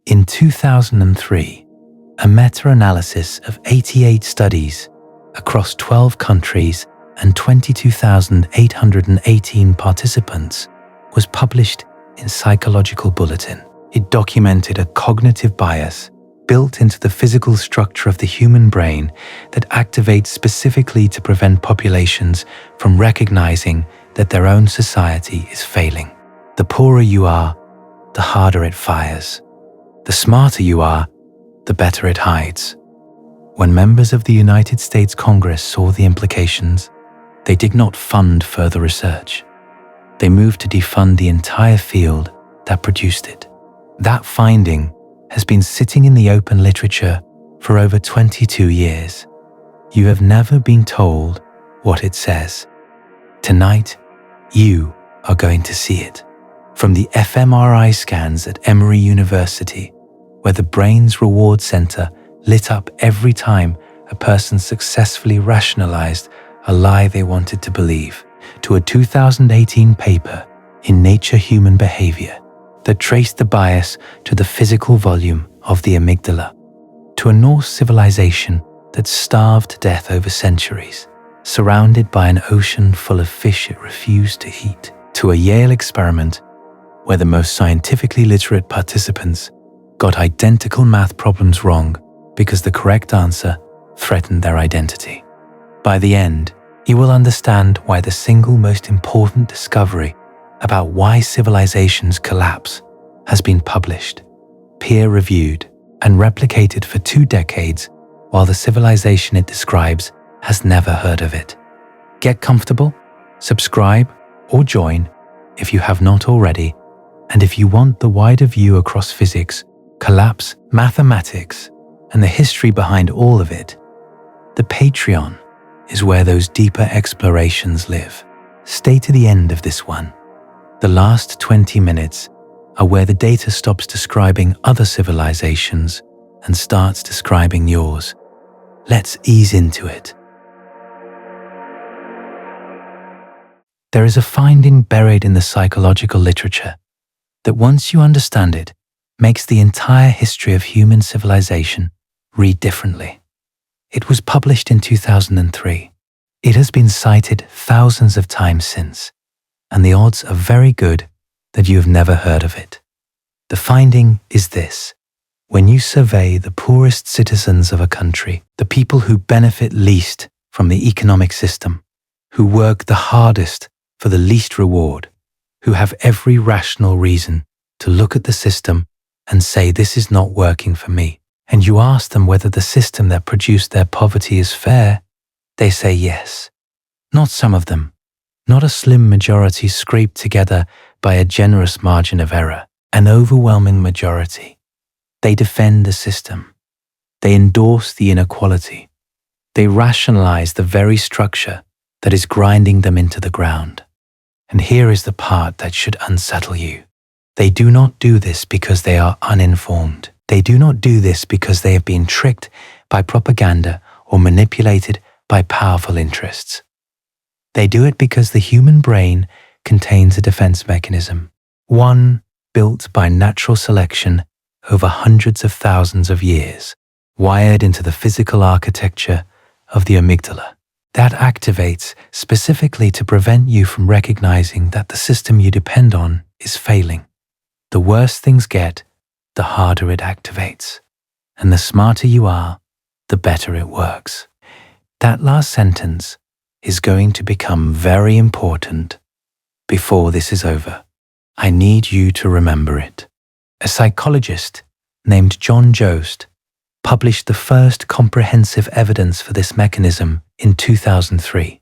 In 2003, a meta-analysis of 88 studies across 12 countries and 22,818 participants was published in Psychological Bulletin. It documented a cognitive bias built into the physical structure of the human brain that activates specifically to prevent populations from recognizing that their own society is failing. The poorer you are, the harder it fires. The smarter you are, the better it hides. When members of the United States Congress saw the implications, they did not fund further research. They moved to defund the entire field that produced it. That finding has been sitting in the open literature for over 22 years. You have never been told what it says. Tonight, you are going to see it. From the fMRI scans at Emory University, where the brain's reward center lit up every time a person successfully rationalized a lie they wanted to believe, to a 2018 paper in Nature Human Behaviour that traced the bias to the physical volume of the amygdala, to a Norse civilization that starved to death over centuries, surrounded by an ocean full of fish it refused to eat, to a Yale experiment where the most scientifically literate participants got identical math problems wrong because the correct answer threatened their identity. By the end, you will understand why the single most important discovery about why civilizations collapse has been published, peer-reviewed, and replicated for 2 decades, while the civilization it describes has never heard of it. Get comfortable, subscribe, or join if you have not already, and if you want the wider view across physics, collapse, mathematics, and the history behind all of it, the Patreon is where those deeper explorations live. Stay to the end of this one. The last 20 minutes are where the data stops describing other civilizations and starts describing yours. Let's ease into it. There is a finding buried in the psychological literature that once you understand it, makes the entire history of human civilization read differently. It was published in 2003. It has been cited thousands of times since, and the odds are very good that you have never heard of it. The finding is this: when you survey the poorest citizens of a country, the people who benefit least from the economic system, who work the hardest for the least reward, who have every rational reason to look at the system and say this is not working for me, and you ask them whether the system that produced their poverty is fair, they say yes. Not some of them, not a slim majority scraped together by a generous margin of error, an overwhelming majority. They defend the system. They endorse the inequality. They rationalize the very structure that is grinding them into the ground. And here is the part that should unsettle you. They do not do this because they are uninformed. They do not do this because they have been tricked by propaganda or manipulated by powerful interests. They do it because the human brain contains a defense mechanism, one built by natural selection over hundreds of thousands of years, wired into the physical architecture of the amygdala. That activates specifically to prevent you from recognizing that the system you depend on is failing. The worse things get, the harder it activates. And the smarter you are, the better it works. That last sentence is going to become very important before this is over. I need you to remember it. A psychologist named John Jost published the first comprehensive evidence for this mechanism in 2003.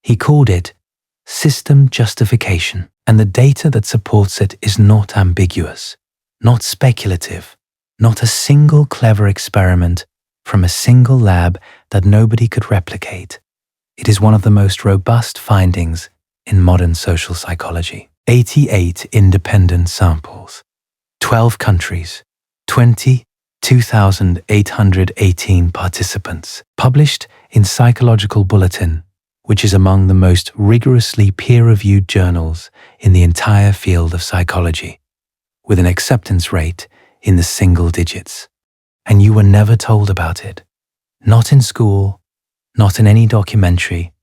He called it system justification, and the data that supports it is not ambiguous, not speculative, not a single clever experiment from a single lab that nobody could replicate. It is one of the most robust findings in modern social psychology. 88 independent samples, 12 countries, 22,818 participants, published in Psychological Bulletin, which is among the most rigorously peer-reviewed journals in the entire field of psychology, with an acceptance rate in the single digits. And you were never told about it. Not in school, not in any documentary,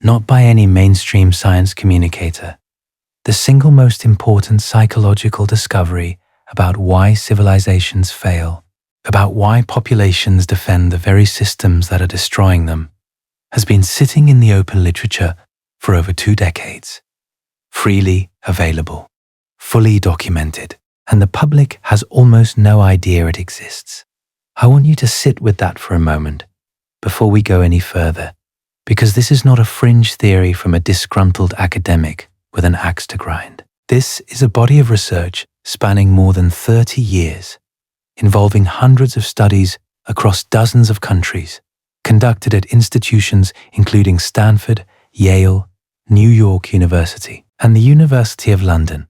not by any mainstream science communicator. The single most important psychological discovery about why civilizations fail, about why populations defend the very systems that are destroying them, has been sitting in the open literature for over 2 decades. Freely available, fully documented, and the public has almost no idea it exists. I want you to sit with that for a moment before we go any further, because this is not a fringe theory from a disgruntled academic with an axe to grind. This is a body of research spanning more than 30 years, involving hundreds of studies across dozens of countries, conducted at institutions including Stanford, Yale, New York University, and the University of London.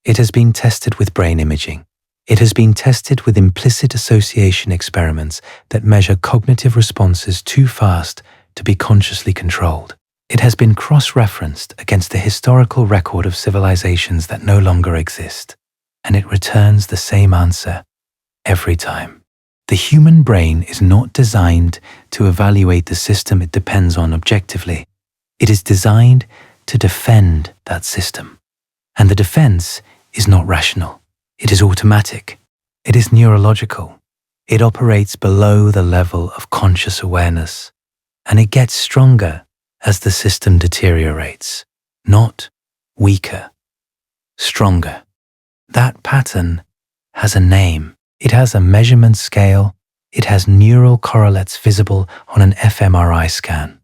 It has been tested with brain imaging. It has been tested with implicit association experiments that measure cognitive responses too fast to be consciously controlled. It has been cross-referenced against the historical record of civilizations that no longer exist, and it returns the same answer every time. The human brain is not designed to evaluate the system it depends on objectively. It is designed to defend that system. And the defense is not rational. It is automatic. It is neurological. It operates below the level of conscious awareness, and it gets stronger as the system deteriorates, not weaker, stronger. That pattern has a name. It has a measurement scale. It has neural correlates visible on an fMRI scan.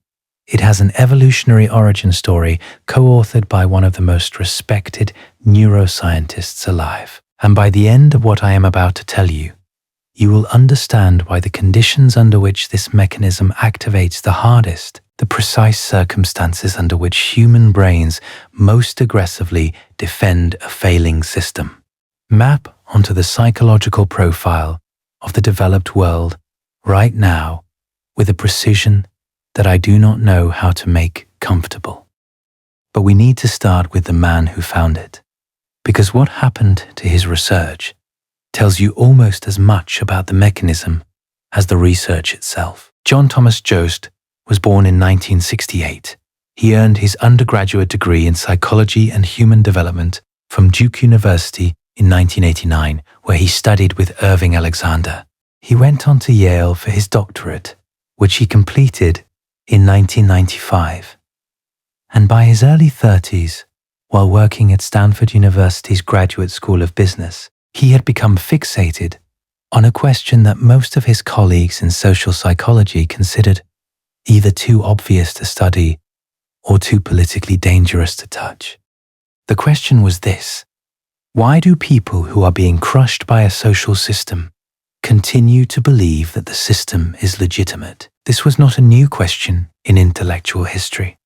It has an evolutionary origin story co-authored by one of the most respected neuroscientists alive. And by the end of what I am about to tell you, you will understand why the conditions under which this mechanism activates the hardest, the precise circumstances under which human brains most aggressively defend a failing system, map onto the psychological profile of the developed world right now with a precision that I do not know how to make comfortable. But we need to start with the man who found it, because what happened to his research tells you almost as much about the mechanism as the research itself. John Jost was born in 1968. He earned his undergraduate degree in psychology and human development from Duke University in 1989, where he studied with Irving Alexander. He went on to Yale for his doctorate, which he completed in 1995. And by his early 30s, while working at Stanford University's Graduate School of Business, he had become fixated on a question that most of his colleagues in social psychology considered either too obvious to study or too politically dangerous to touch. The question was this: why do people who are being crushed by a social system continue to believe that the system is legitimate? This was not a new question in intellectual history.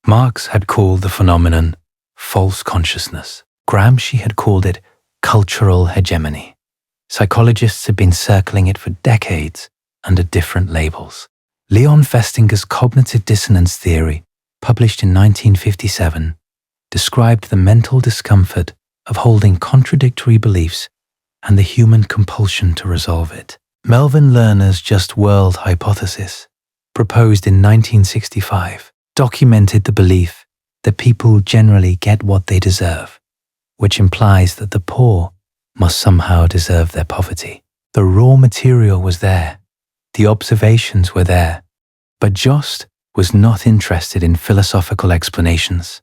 Marx had called the phenomenon false consciousness. Gramsci had called it cultural hegemony. Psychologists had been circling it for decades under different labels. Leon Festinger's cognitive dissonance theory, published in 1957, described the mental discomfort of holding contradictory beliefs and the human compulsion to resolve it. Melvin Lerner's just world hypothesis, proposed in 1965, documented the belief that people generally get what they deserve, which implies that the poor must somehow deserve their poverty. The raw material was there, the observations were there, but Jost was not interested in philosophical explanations.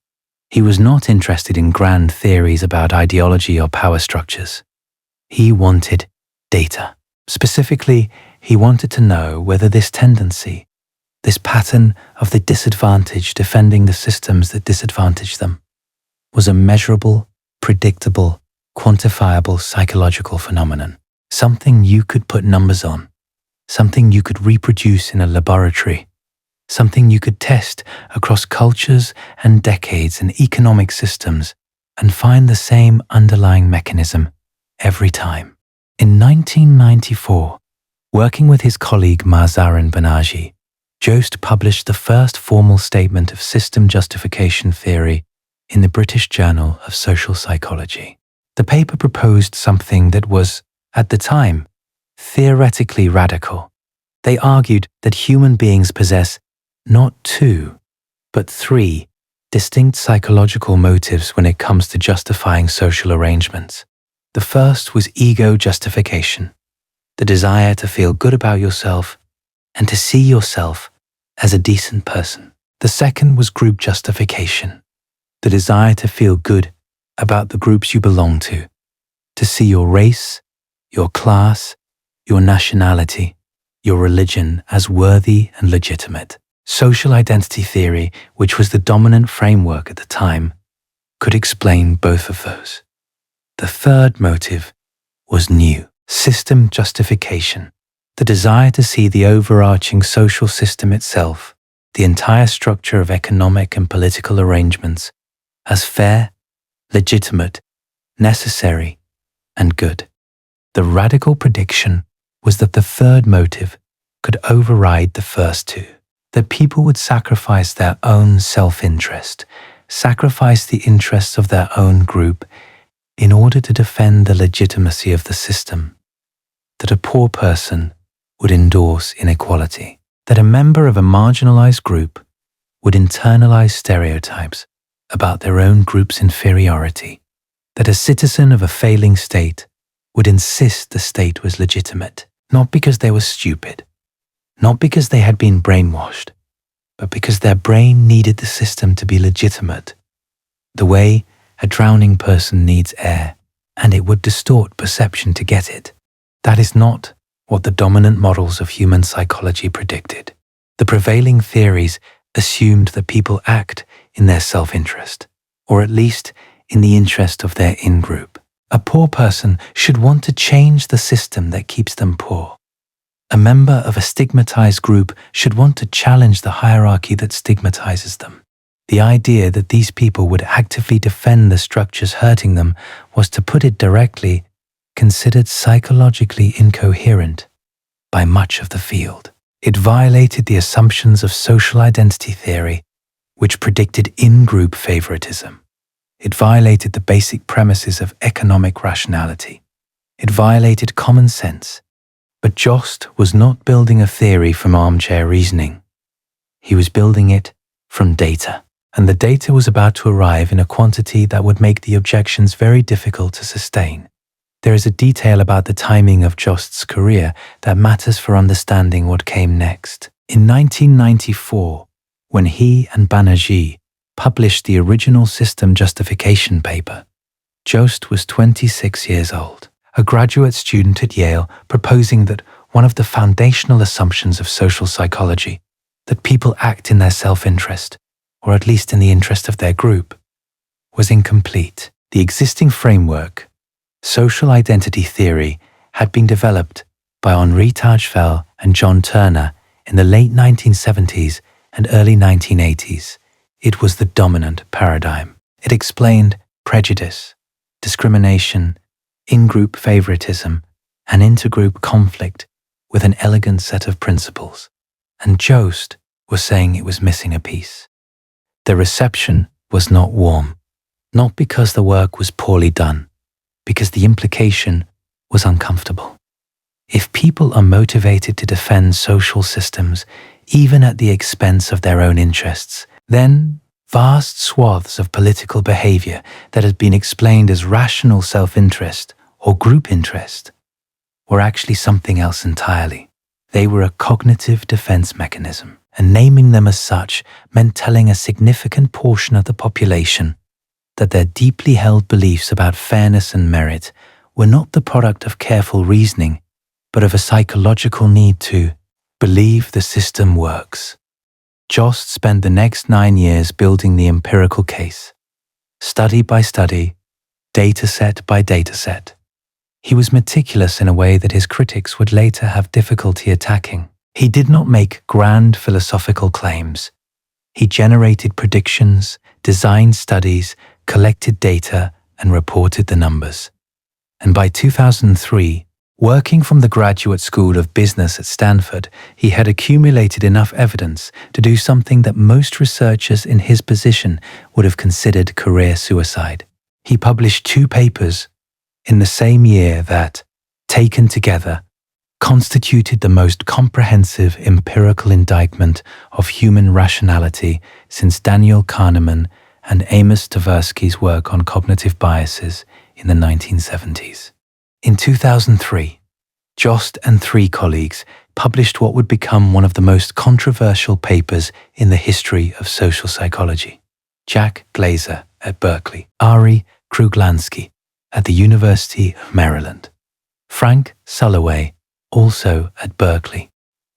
He was not interested in grand theories about ideology or power structures. He wanted data. Specifically, he wanted to know whether this tendency, this pattern of the disadvantaged defending the systems that disadvantage them, was a measurable, predictable, quantifiable psychological phenomenon, something you could put numbers on, something you could reproduce in a laboratory, something you could test across cultures and decades and economic systems and find the same underlying mechanism every time. In 1994, working with his colleague Mazarin Banaji, Jost published the first formal statement of system justification theory in the British Journal of Social Psychology. The paper proposed something that was, At the time, theoretically radical. They argued that human beings possess not two, but three distinct psychological motives when it comes to justifying social arrangements. The first was ego justification, the desire to feel good about yourself and to see yourself as a decent person. The second was group justification, the desire to feel good about the groups you belong to see your race, your class, your nationality, your religion as worthy and legitimate. Social identity theory, which was the dominant framework at the time, could explain both of those. The third motive was new, system justification, the desire to see the overarching social system itself, the entire structure of economic and political arrangements, as fair, legitimate, necessary, and good. The radical prediction was that the third motive could override the first two, that people would sacrifice their own self-interest, sacrifice the interests of their own group in order to defend the legitimacy of the system, that a poor person would endorse inequality, that a member of a marginalized group would internalize stereotypes about their own group's inferiority, that a citizen of a failing state would insist the state was legitimate, not because they were stupid, not because they had been brainwashed, but because their brain needed the system to be legitimate, the way a drowning person needs air, and it would distort perception to get it. That is not what the dominant models of human psychology predicted. The prevailing theories assumed that people act in their self-interest, or at least in the interest of their in-group. A poor person should want to change the system that keeps them poor. A member of a stigmatized group should want to challenge the hierarchy that stigmatizes them. The idea that these people would actively defend the structures hurting them was, to put it directly, considered psychologically incoherent by much of the field. It violated the assumptions of social identity theory, which predicted in-group favoritism. It violated the basic premises of economic rationality. It violated common sense. But Jost was not building a theory from armchair reasoning. He was building it from data, and the data was about to arrive in a quantity that would make the objections very difficult to sustain. There is a detail about the timing of Jost's career that matters for understanding what came next. In 1994, when he and Banerjee published the original system justification paper, Jost was 26 years old, a graduate student at Yale, proposing that one of the foundational assumptions of social psychology, that people act in their self-interest, or at least in the interest of their group, was incomplete. The existing framework, social identity theory, had been developed by Henri Tajfel and John Turner in the late 1970s and early 1980s. It was the dominant paradigm. It explained prejudice, discrimination, in-group favoritism, and intergroup conflict with an elegant set of principles. And Jost was saying it was missing a piece. The reception was not warm, not because the work was poorly done, because the implication was uncomfortable. If people are motivated to defend social systems, even at the expense of their own interests, then vast swaths of political behavior that had been explained as rational self-interest or group interest were actually something else entirely. They were a cognitive defense mechanism, and naming them as such meant telling a significant portion of the population that their deeply held beliefs about fairness and merit were not the product of careful reasoning, but of a psychological need to believe the system works. Jost spent the next 9 years building the empirical case, study by study, dataset by dataset. He was meticulous in a way that his critics would later have difficulty attacking. He did not make grand philosophical claims. He generated predictions, designed studies, collected data, and reported the numbers. And by 2003, working from the Graduate School of Business at Stanford, he had accumulated enough evidence to do something that most researchers in his position would have considered career suicide. He published 2 papers in the same year that taken together, constituted the most comprehensive empirical indictment of human rationality since Daniel Kahneman and Amos Tversky's work on cognitive biases in the 1970s. In 2003, Jost and three colleagues published what would become one of the most controversial papers in the history of social psychology. Jack Glaser at Berkeley, Ari Kruglansky at the University of Maryland, Frank Sulloway, also at Berkeley.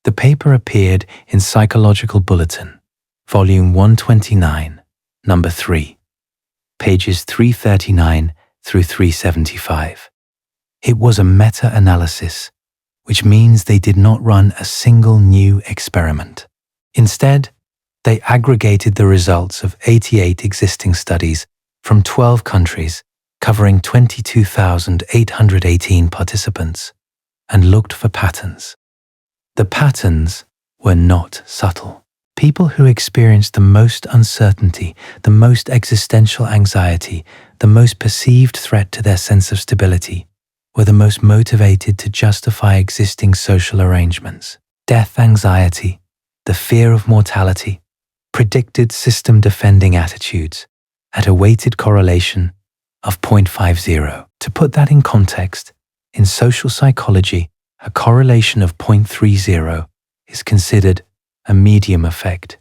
The paper appeared in Psychological Bulletin, Volume 129, Number 3, pages 339 through 375. It was a meta-analysis, which means they did not run a single new experiment. Instead, they aggregated the results of 88 existing studies from 12 countries covering 22,818 participants and looked for patterns. The patterns were not subtle. People who experienced the most uncertainty, the most existential anxiety, the most perceived threat to their sense of stability, were the most motivated to justify existing social arrangements. Death anxiety, the fear of mortality, predicted system-defending attitudes at a weighted correlation of 0.50. To put that in context, in social psychology, a correlation of 0.30 is considered a medium effect,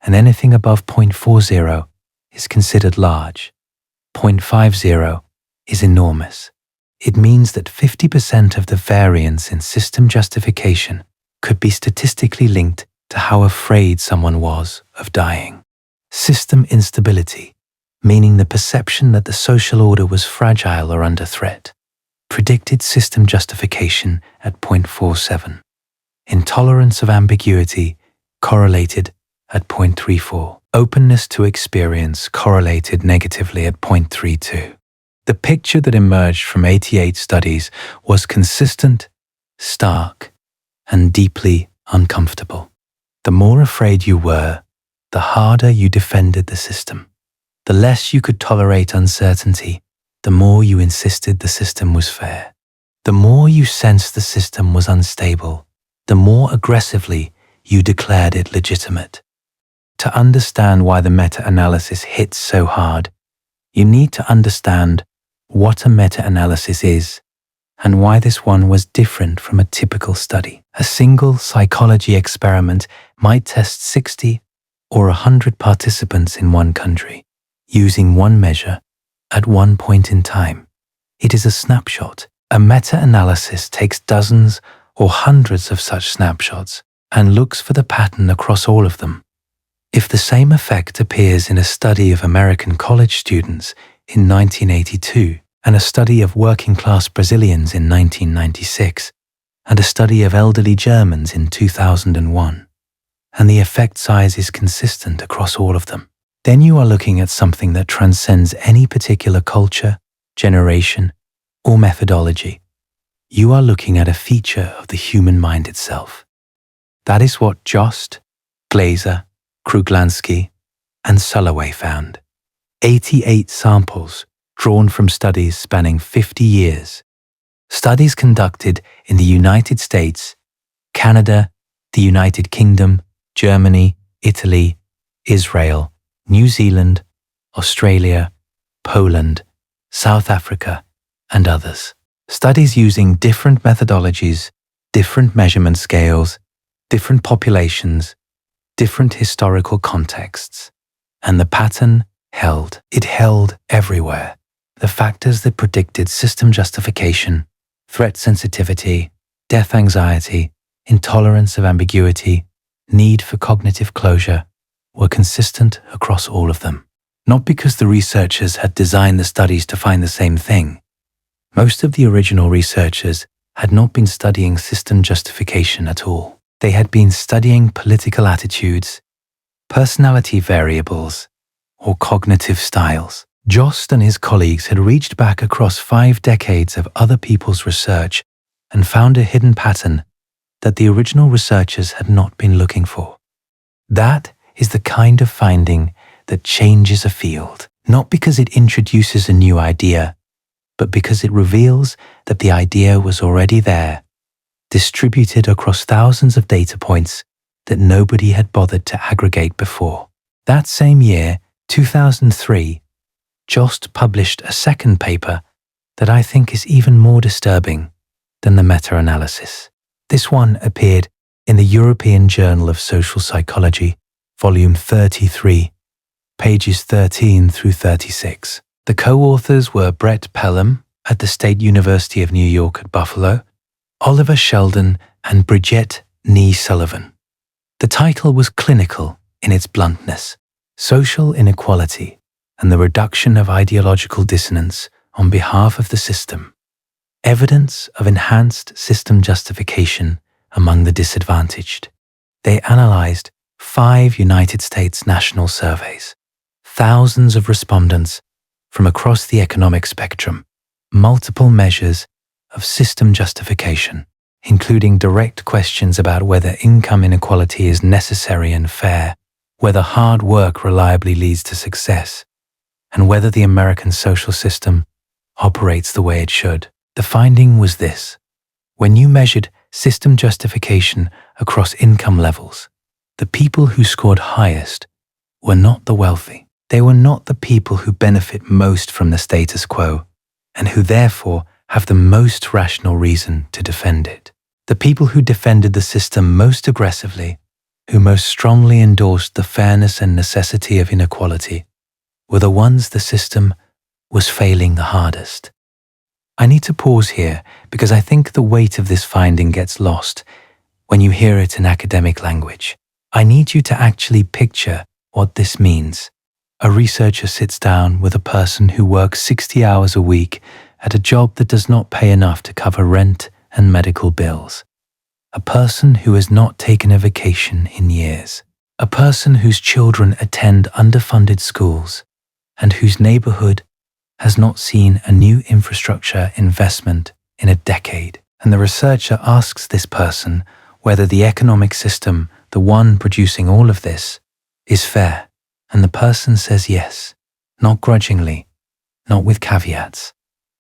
and anything above 0.40 is considered large. 0.50 is enormous. It means that 50% of the variance in system justification could be statistically linked to how afraid someone was of dying. System instability, meaning the perception that the social order was fragile or under threat, predicted system justification at 0.47. Intolerance of ambiguity correlated at 0.34. Openness to experience correlated negatively at 0.32. The picture that emerged from 88 studies was consistent, stark, and deeply uncomfortable. The more afraid you were, the harder you defended the system. The less you could tolerate uncertainty, the more you insisted the system was fair. The more you sensed the system was unstable, the more aggressively you declared it legitimate. To understand why the meta-analysis hits so hard, you need to understand what a meta-analysis is and why this one was different from a typical study. A single psychology experiment might test 60 or 100 participants in one country, using one measure at one point in time. It is a snapshot. A meta-analysis takes dozens or hundreds of such snapshots and looks for the pattern across all of them. If the same effect appears in a study of American college students in 1982, and a study of working-class Brazilians in 1996, and a study of elderly Germans in 2001, and the effect size is consistent across all of them, then you are looking at something that transcends any particular culture, generation, or methodology. You are looking at a feature of the human mind itself. That is what Jost, Glaser, Kruglansky, and Sulloway found. 88 samples drawn from studies spanning 50 years. Studies conducted in the United States, Canada, the United Kingdom, Germany, Italy, Israel, New Zealand, Australia, Poland, South Africa, and others. Studies using different methodologies, different measurement scales, different populations, different historical contexts. And the pattern held. It held everywhere. The factors that predicted system justification, threat sensitivity, death anxiety, intolerance of ambiguity, need for cognitive closure were consistent across all of them. Not because the researchers had designed the studies to find the same thing. Most of the original researchers had not been studying system justification at all. They had been studying political attitudes, personality variables, or cognitive styles. Jost and his colleagues had reached back across 5 decades of other people's research and found a hidden pattern that the original researchers had not been looking for. That is the kind of finding that changes a field, not because it introduces a new idea, but because it reveals that the idea was already there, distributed across thousands of data points that nobody had bothered to aggregate before. That same year, 2003, Jost published a second paper that I think is even more disturbing than the meta-analysis. This one appeared in the European Journal of Social Psychology, volume 33, pages 13 through 36. The co-authors were Brett Pelham at the State University of New York at Buffalo, Oliver Sheldon, and Bridget Nee Sullivan. The title was clinical in its bluntness: Social Inequality and the Reduction of Ideological Dissonance on Behalf of the System. Evidence of Enhanced System Justification Among the Disadvantaged. They analyzed 5 United States national surveys, thousands of respondents from across the economic spectrum, multiple measures of system justification, including direct questions about whether income inequality is necessary and fair, whether hard work reliably leads to success, and whether the American social system operates the way it should. The finding was this: when you measured system justification across income levels, the people who scored highest were not the wealthy. They were not the people who benefit most from the status quo and who therefore have the most rational reason to defend it. The people who defended the system most aggressively, who most strongly endorsed the fairness and necessity of inequality, were the ones the system was failing the hardest. I need to pause here because I think the weight of this finding gets lost when you hear it in academic language. I need you to actually picture what this means. A researcher sits down with a person who works 60 hours a week at a job that does not pay enough to cover rent and medical bills. A person who has not taken a vacation in years. A person whose children attend underfunded schools and whose neighborhood has not seen a new infrastructure investment in a decade. And the researcher asks this person whether the economic system, the one producing all of this, is fair. And the person says yes, not grudgingly, not with caveats,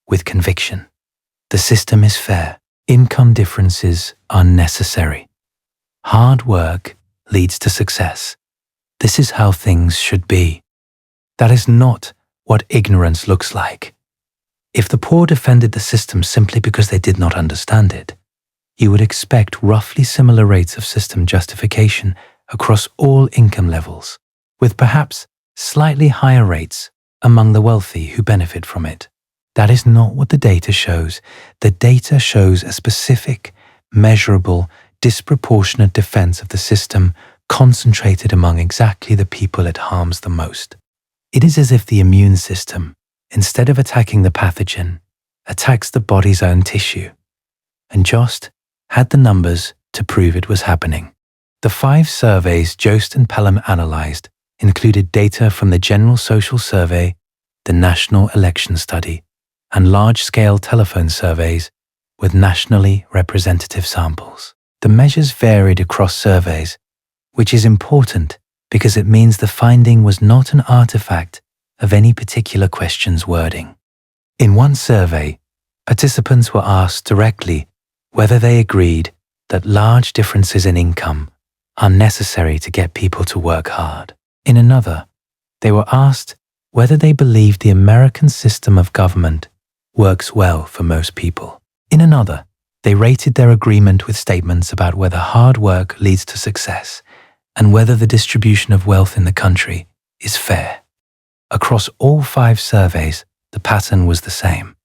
with conviction. The system is fair. Income differences are necessary. Hard work leads to success. This is how things should be. That is not what ignorance looks like. If the poor defended the system simply because they did not understand it, you would expect roughly similar rates of system justification across all income levels, with perhaps slightly higher rates among the wealthy who benefit from it. That is not what the data shows. The data shows a specific, measurable, disproportionate defense of the system concentrated among exactly the people it harms the most. It is as if the immune system, instead of attacking the pathogen, attacks the body's own tissue. And Jost had the numbers to prove it was happening. The 5 surveys Jost and Pelham analyzed included data from the General Social Survey, the National Election Study, and large-scale telephone surveys with nationally representative samples. The measures varied across surveys, which is important because it means the finding was not an artifact of any particular question's wording. In one survey, participants were asked directly whether they agreed that large differences in income are necessary to get people to work hard. In another, they were asked whether they believed the American system of government works well for most people. In another, they rated their agreement with statements about whether hard work leads to success and whether the distribution of wealth in the country is fair. Across all 5 surveys, the pattern was the same.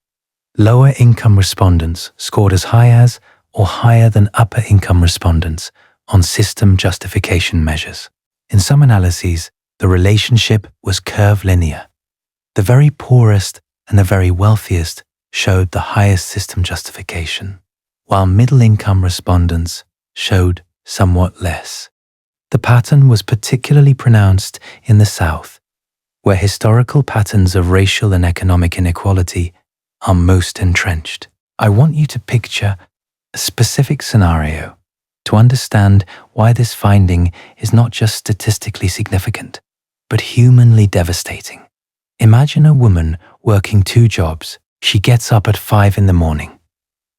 Lower income respondents scored as high as or higher than upper income respondents on system justification measures. In some analyses, the relationship was curvilinear. The very poorest and the very wealthiest showed the highest system justification, while middle-income respondents showed somewhat less. The pattern was particularly pronounced in the South, where historical patterns of racial and economic inequality are most entrenched. I want you to picture a specific scenario to understand why this finding is not just statistically significant, but humanly devastating. Imagine a woman working 2 jobs, She gets up at 5 in the morning.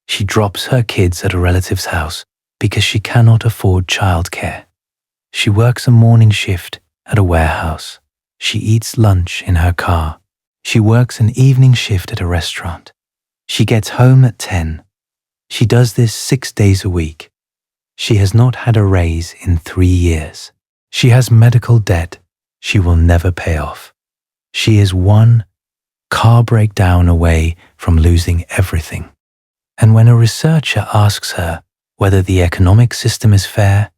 She drops her kids at a relative's house because she cannot afford childcare. She works a morning shift at a warehouse. She eats lunch in her car. She works an evening shift at a restaurant. She gets home at 10. She does this 6 days a week. She has not had a raise in 3 years. She has medical debt she will never pay off. She is one car breakdown away from losing everything. And when a researcher asks her whether the economic system is fair,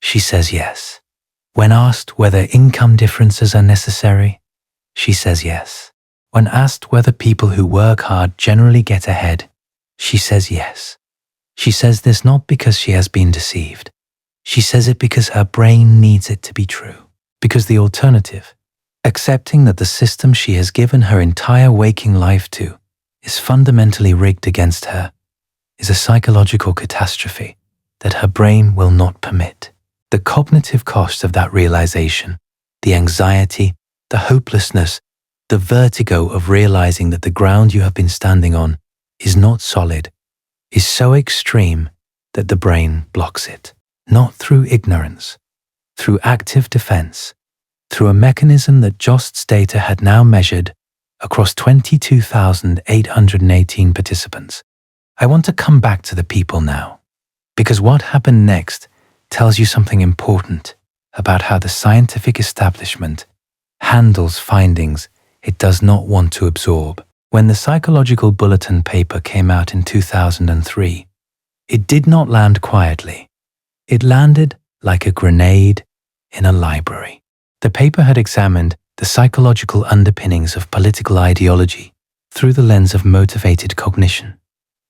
she says yes. When asked whether income differences are necessary, she says yes. When asked whether people who work hard generally get ahead, she says yes. She says this not because she has been deceived. She says it because her brain needs it to be true. Because the alternative, accepting that the system she has given her entire waking life to is fundamentally rigged against her, is a psychological catastrophe that her brain will not permit. The cognitive cost of that realization, the anxiety, the hopelessness, the vertigo of realizing that the ground you have been standing on is not solid, is so extreme that the brain blocks it. Not through ignorance, through active defense, through a mechanism that Jost's data had now measured across 22,818 participants. I want to come back to the people now, because what happened next tells you something important about how the scientific establishment handles findings it does not want to absorb. When the Psychological Bulletin paper came out in 2003, it did not land quietly. It landed like a grenade in a library. The paper had examined the psychological underpinnings of political ideology through the lens of motivated cognition,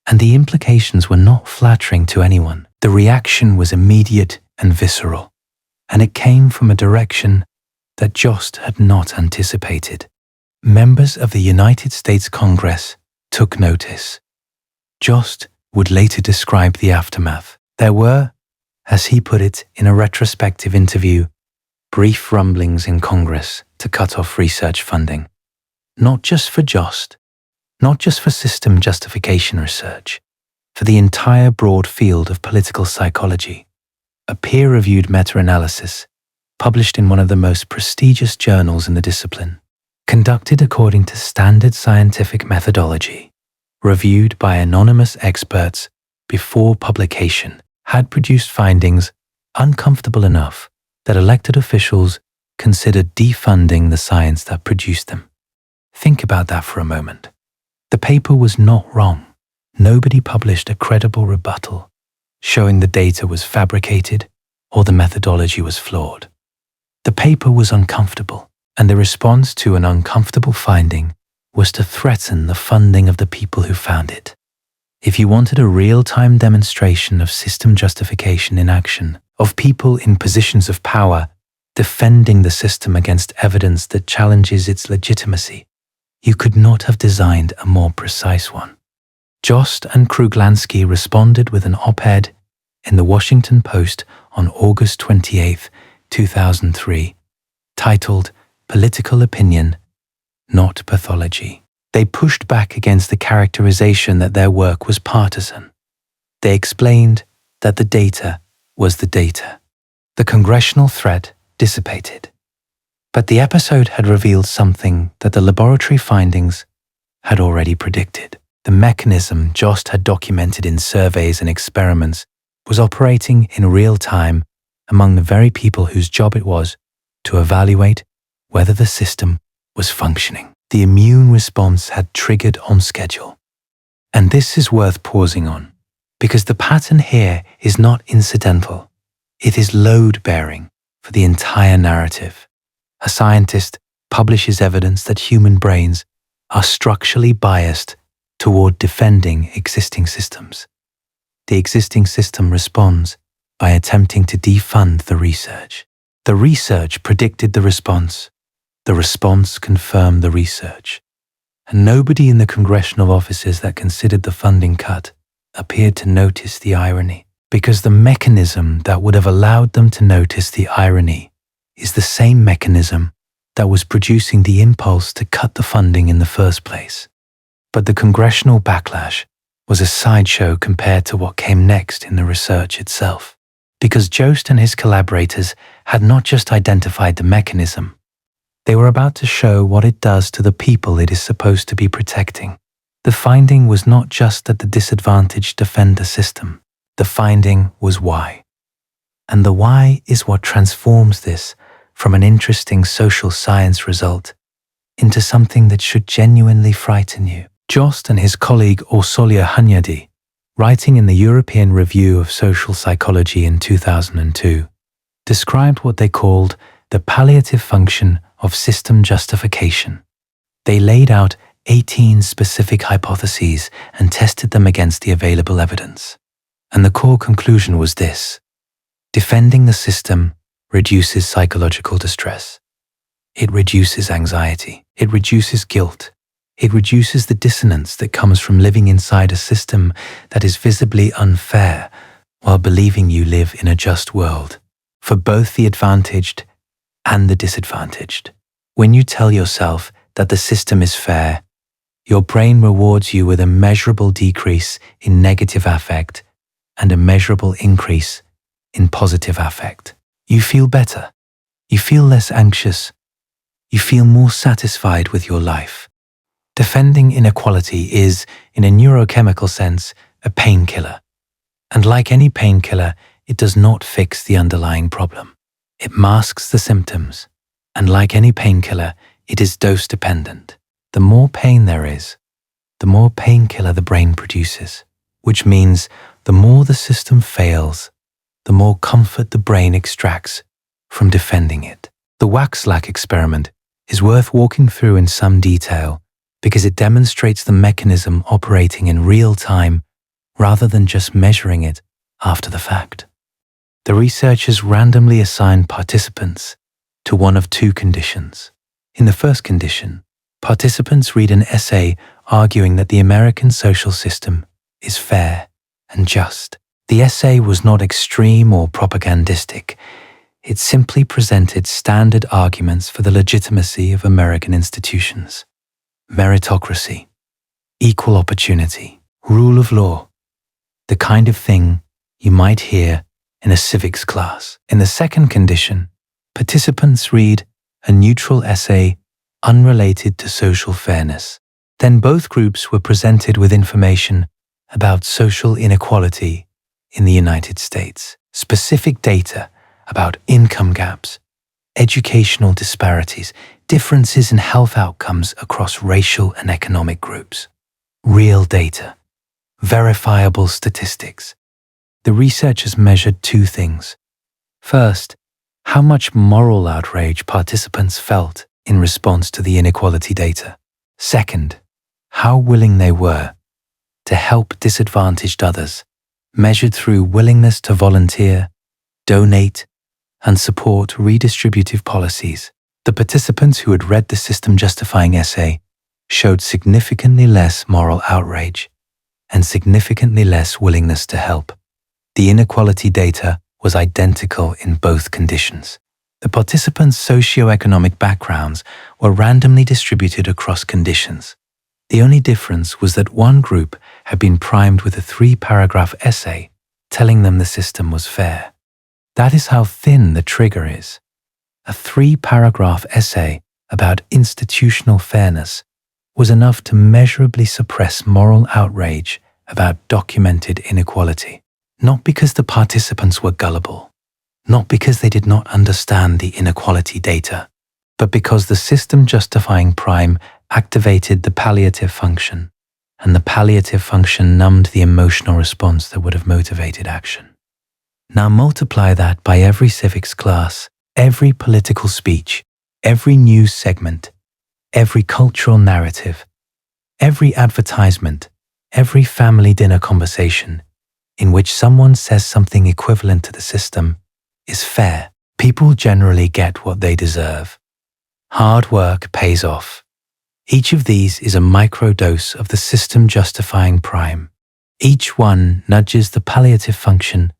and the implications were not flattering to anyone. The reaction was immediate and visceral, and it came from a direction that Jost had not anticipated. Members of the United States Congress took notice. Jost would later describe the aftermath. There were, as he put it in a retrospective interview, brief rumblings in Congress to cut off research funding. Not just for Jost, not just for system justification research, for the entire broad field of political psychology. A peer-reviewed meta-analysis, published in one of the most prestigious journals in the discipline, conducted according to standard scientific methodology, reviewed by anonymous experts before publication, had produced findings uncomfortable enough that elected officials considered defunding the science that produced them. Think about that for a moment. The paper was not wrong. Nobody published a credible rebuttal showing the data was fabricated or the methodology was flawed. The paper was uncomfortable, and the response to an uncomfortable finding was to threaten the funding of the people who found it. If you wanted a real-time demonstration of system justification in action, of people in positions of power defending the system against evidence that challenges its legitimacy, you could not have designed a more precise one. Jost and Kruglanski responded with an op-ed in the Washington Post on August 28, 2003, titled "Political Opinion, Not Pathology." They pushed back against the characterization that their work was partisan. They explained that the data was the data. The congressional threat dissipated. But the episode had revealed something that the laboratory findings had already predicted. The mechanism Jost had documented in surveys and experiments was operating in real time among the very people whose job it was to evaluate whether the system was functioning. The immune response had triggered on schedule. And this is worth pausing on, because the pattern here is not incidental. It is load-bearing for the entire narrative. A scientist publishes evidence that human brains are structurally biased toward defending existing systems. The existing system responds by attempting to defund the research. The research predicted the response. The response confirmed the research. And nobody in the congressional offices that considered the funding cut appeared to notice the irony, because the mechanism that would have allowed them to notice the irony is the same mechanism that was producing the impulse to cut the funding in the first place. But the Congressional backlash was a sideshow compared to what came next in the research itself, because Jost and his collaborators had not just identified the mechanism, they were about to show what it does to the people it is supposed to be protecting. The finding was not just that the disadvantaged defend the system. The finding was why. And the why is what transforms this from an interesting social science result into something that should genuinely frighten you. Jost and his colleague Orsolya Hunyadi, writing in the European Review of Social Psychology in 2002, described what they called the palliative function of system justification. They laid out 18 specific hypotheses and tested them against the available evidence. And the core conclusion was this: defending the system reduces psychological distress. It reduces anxiety. It reduces guilt. It reduces the dissonance that comes from living inside a system that is visibly unfair while believing you live in a just world for both the advantaged and the disadvantaged. When you tell yourself that the system is fair, your brain rewards you with a measurable decrease in negative affect and a measurable increase in positive affect. You feel better. You feel less anxious. You feel more satisfied with your life. Defending inequality is, in a neurochemical sense, a painkiller. And like any painkiller, it does not fix the underlying problem. It masks the symptoms. And like any painkiller, it is dose-dependent. The more pain there is, the more painkiller the brain produces, which means the more the system fails, the more comfort the brain extracts from defending it. The wax-lack experiment is worth walking through in some detail because it demonstrates the mechanism operating in real time rather than just measuring it after the fact. The researchers randomly assigned participants to one of two conditions. In the first condition, participants read an essay arguing that the American social system is fair and just. The essay was not extreme or propagandistic. It simply presented standard arguments for the legitimacy of American institutions: meritocracy, equal opportunity, rule of law, the kind of thing you might hear in a civics class. In the second condition, participants read a neutral essay unrelated to social fairness. Then both groups were presented with information about social inequality in the United States, specific data about income gaps, educational disparities, differences in health outcomes across racial and economic groups. Real data, verifiable statistics. The researchers measured two things. First, how much moral outrage participants felt in response to the inequality data. Second, how willing they were to help disadvantaged others, measured through willingness to volunteer, donate, and support redistributive policies. The participants who had read the system-justifying essay showed significantly less moral outrage and significantly less willingness to help. The inequality data was identical in both conditions. The participants' socioeconomic backgrounds were randomly distributed across conditions. The only difference was that one group had been primed with a 3-paragraph essay telling them the system was fair. That is how thin the trigger is. A 3-paragraph essay about institutional fairness was enough to measurably suppress moral outrage about documented inequality. Not because the participants were gullible, not because they did not understand the inequality data, but because the system-justifying prime activated the palliative function, and the palliative function numbed the emotional response that would have motivated action. Now multiply that by every civics class, every political speech, every news segment, every cultural narrative, every advertisement, every family dinner conversation in which someone says something equivalent to the system is fair. People generally get what they deserve. Hard work pays off. Each of these is a microdose of the system-justifying prime. Each one nudges the palliative function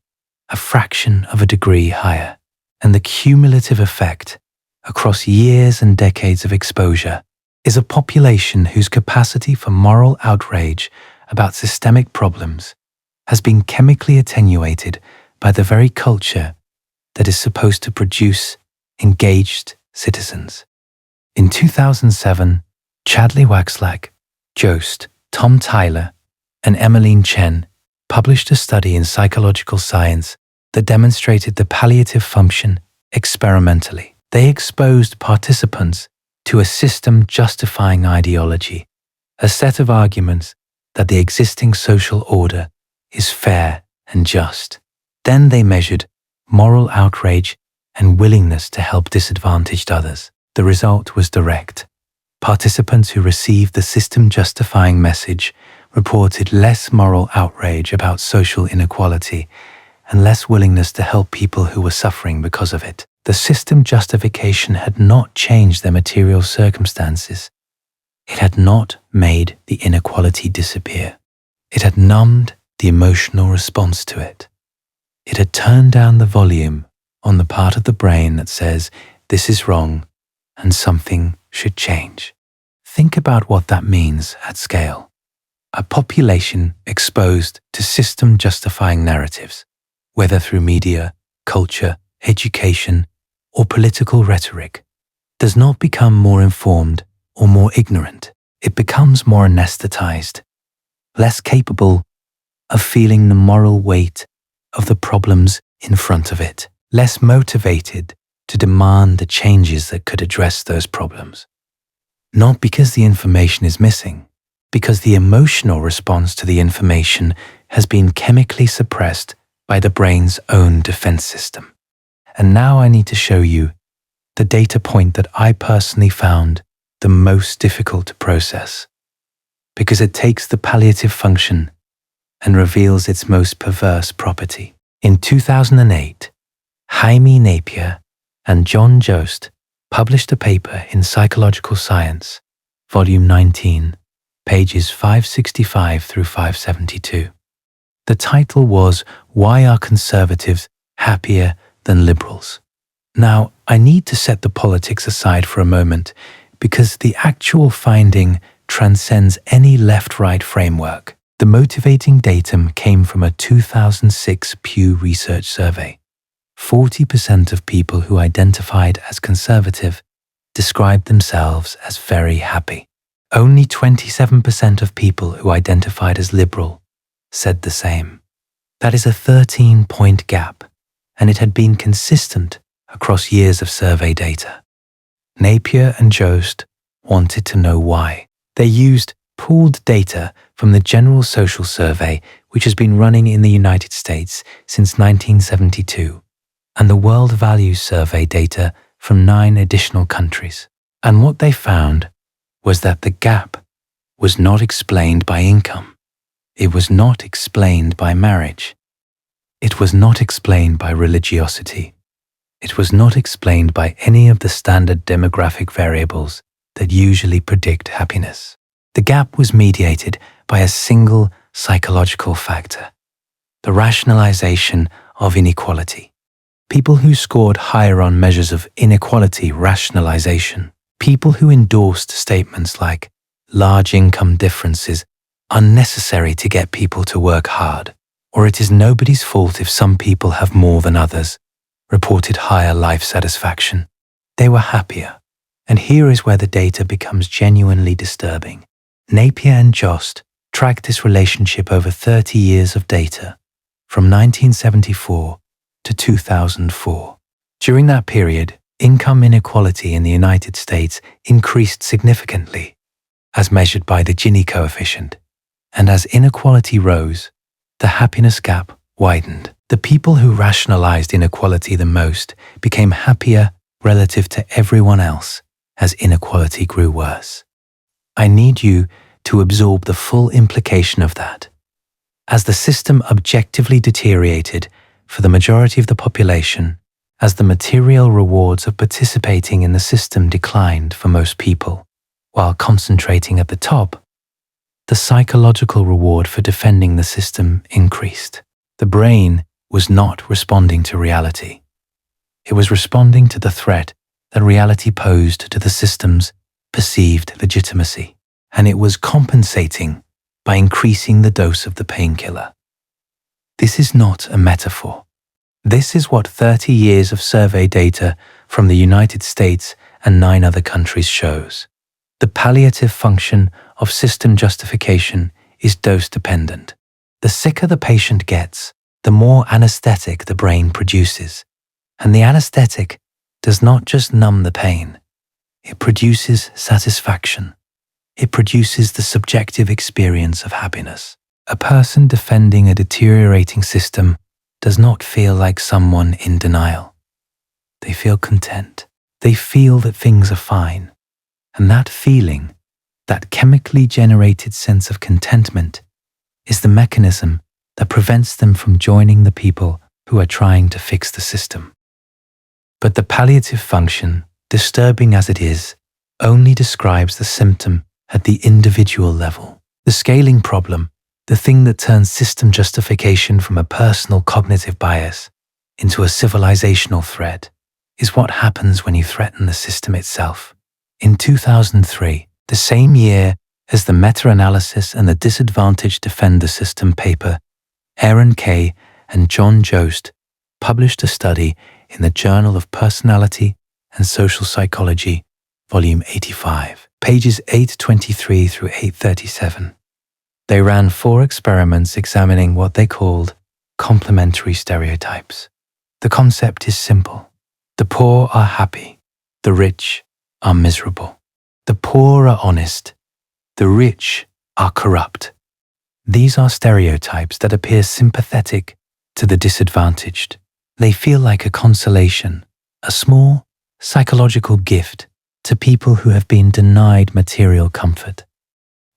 a fraction of a degree higher, and the cumulative effect across years and decades of exposure is a population whose capacity for moral outrage about systemic problems has been chemically attenuated by the very culture that is supposed to produce engaged citizens. In 2007, Chadley Waxlack, Jost, Tom Tyler, and Emmeline Chen published a study in Psychological Science that demonstrated the palliative function experimentally. They exposed participants to a system-justifying ideology, a set of arguments that the existing social order is fair and just. Then they measured moral outrage and willingness to help disadvantaged others. The result was direct. Participants who received the system-justifying message reported less moral outrage about social inequality and less willingness to help people who were suffering because of it. The system justification had not changed their material circumstances. It had not made the inequality disappear. It had numbed the emotional response to it. It had turned down the volume on the part of the brain that says, this is wrong and something should change. Think about what that means at scale. A population exposed to system-justifying narratives, whether through media, culture, education, or political rhetoric, does not become more informed or more ignorant. It becomes more anesthetized, less capable of feeling the moral weight of the problems in front of it, less motivated to demand the changes that could address those problems. Not because the information is missing, because the emotional response to the information has been chemically suppressed by the brain's own defense system. And now I need to show you the data point that I personally found the most difficult to process, because it takes the palliative function and reveals its most perverse property. In 2008, Jaime Napier and John Jost published a paper in Psychological Science, Volume 19, pages 565 through 572. The title was, Why Are Conservatives Happier Than Liberals? Now, I need to set the politics aside for a moment because the actual finding transcends any left-right framework. The motivating datum came from a 2006 Pew Research survey. 40% of people who identified as conservative described themselves as very happy. Only 27% of people who identified as liberal said the same. That is a 13-point gap, and it had been consistent across years of survey data. Napier and Jost wanted to know why. They used pooled data from the General Social Survey, which has been running in the United States since 1972, and the World Values Survey data from 9 additional countries. And what they found was that the gap was not explained by income. It was not explained by marriage. It was not explained by religiosity. It was not explained by any of the standard demographic variables that usually predict happiness. The gap was mediated by a single psychological factor: the rationalization of inequality. People who scored higher on measures of inequality rationalization, people who endorsed statements like large income differences are necessary to get people to work hard, or it is nobody's fault if some people have more than others, reported higher life satisfaction. They were happier. And here is where the data becomes genuinely disturbing. Napier and Jost tracked this relationship over 30 years of data, from 1974 to 2004. During that period, income inequality in the United States increased significantly, as measured by the Gini coefficient, and as inequality rose, the happiness gap widened. The people who rationalized inequality the most became happier relative to everyone else as inequality grew worse. I need you to absorb the full implication of that. As the system objectively deteriorated for the majority of the population, as the material rewards of participating in the system declined for most people, while concentrating at the top, the psychological reward for defending the system increased. The brain was not responding to reality. It was responding to the threat that reality posed to the system's perceived legitimacy, and it was compensating by increasing the dose of the painkiller. This is not a metaphor. This is what 30 years of survey data from the United States and 9 other countries shows. The palliative function of system justification is dose-dependent. The sicker the patient gets, the more anesthetic the brain produces. And the anesthetic does not just numb the pain. It produces satisfaction. It produces the subjective experience of happiness. A person defending a deteriorating system does not feel like someone in denial. They feel content. They feel that things are fine. And that feeling, that chemically generated sense of contentment, is the mechanism that prevents them from joining the people who are trying to fix the system. But the palliative function, disturbing as it is, only describes the symptom at the individual level. The scaling problem, the thing that turns system justification from a personal cognitive bias into a civilizational threat, is what happens when you threaten the system itself. In 2003, the same year as the meta-analysis and the Disadvantaged Defend the System paper, Aaron Kay and John Jost published a study in the Journal of Personality and Social Psychology, volume 85, pages 823 through 837. They ran 4 experiments examining what they called complementary stereotypes. The concept is simple. The poor are happy. The rich are miserable. The poor are honest. The rich are corrupt. These are stereotypes that appear sympathetic to the disadvantaged. They feel like a consolation, a small psychological gift to people who have been denied material comfort.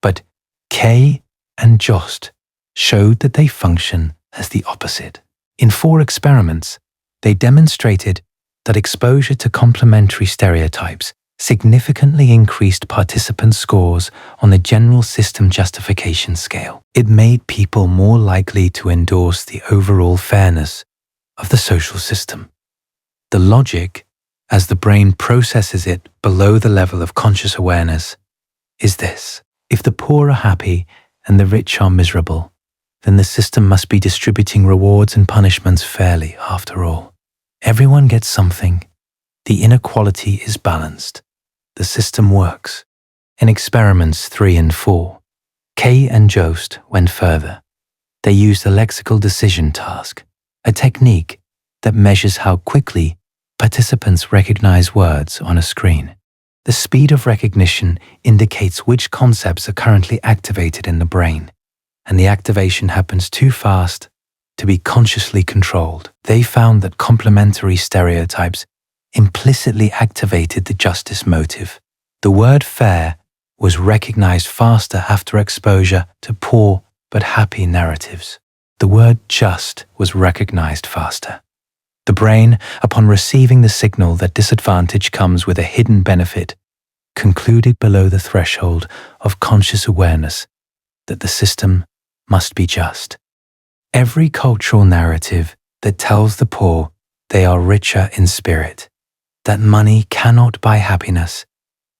But Kay and Jost showed that they function as the opposite. In 4 experiments, they demonstrated that exposure to complementary stereotypes significantly increased participant scores on the general system justification scale. It made people more likely to endorse the overall fairness of the social system. The logic, as the brain processes it below the level of conscious awareness, is this: if the poor are happy and the rich are miserable, then the system must be distributing rewards and punishments fairly after all. Everyone gets something. The inequality is balanced. The system works. In experiments 3 and 4, Kay and Jost went further. They used a lexical decision task, a technique that measures how quickly participants recognize words on a screen. The speed of recognition indicates which concepts are currently activated in the brain, and the activation happens too fast to be consciously controlled. They found that complementary stereotypes implicitly activated the justice motive. The word fair was recognized faster after exposure to poor but happy narratives. The word just was recognized faster. The brain, upon receiving the signal that disadvantage comes with a hidden benefit, concluded below the threshold of conscious awareness that the system must be just. Every cultural narrative that tells the poor they are richer in spirit, that money cannot buy happiness,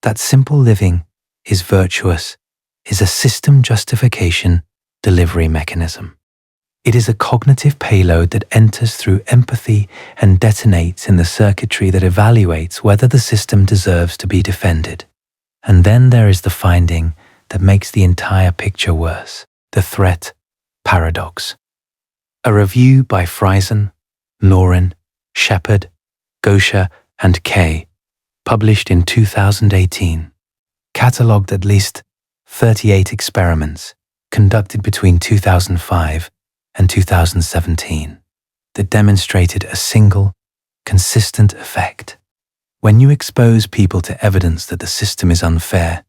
that simple living is virtuous, is a system justification delivery mechanism. It is a cognitive payload that enters through empathy and detonates in the circuitry that evaluates whether the system deserves to be defended. And then there is the finding that makes the entire picture worse: the threat paradox. A review by Friesen, Lauren, Shepard, Gosha, and Kay, published in 2018, catalogued at least 38 experiments conducted between 2005 and 2017 that demonstrated a single, consistent effect. When you expose people to evidence that the system is unfair,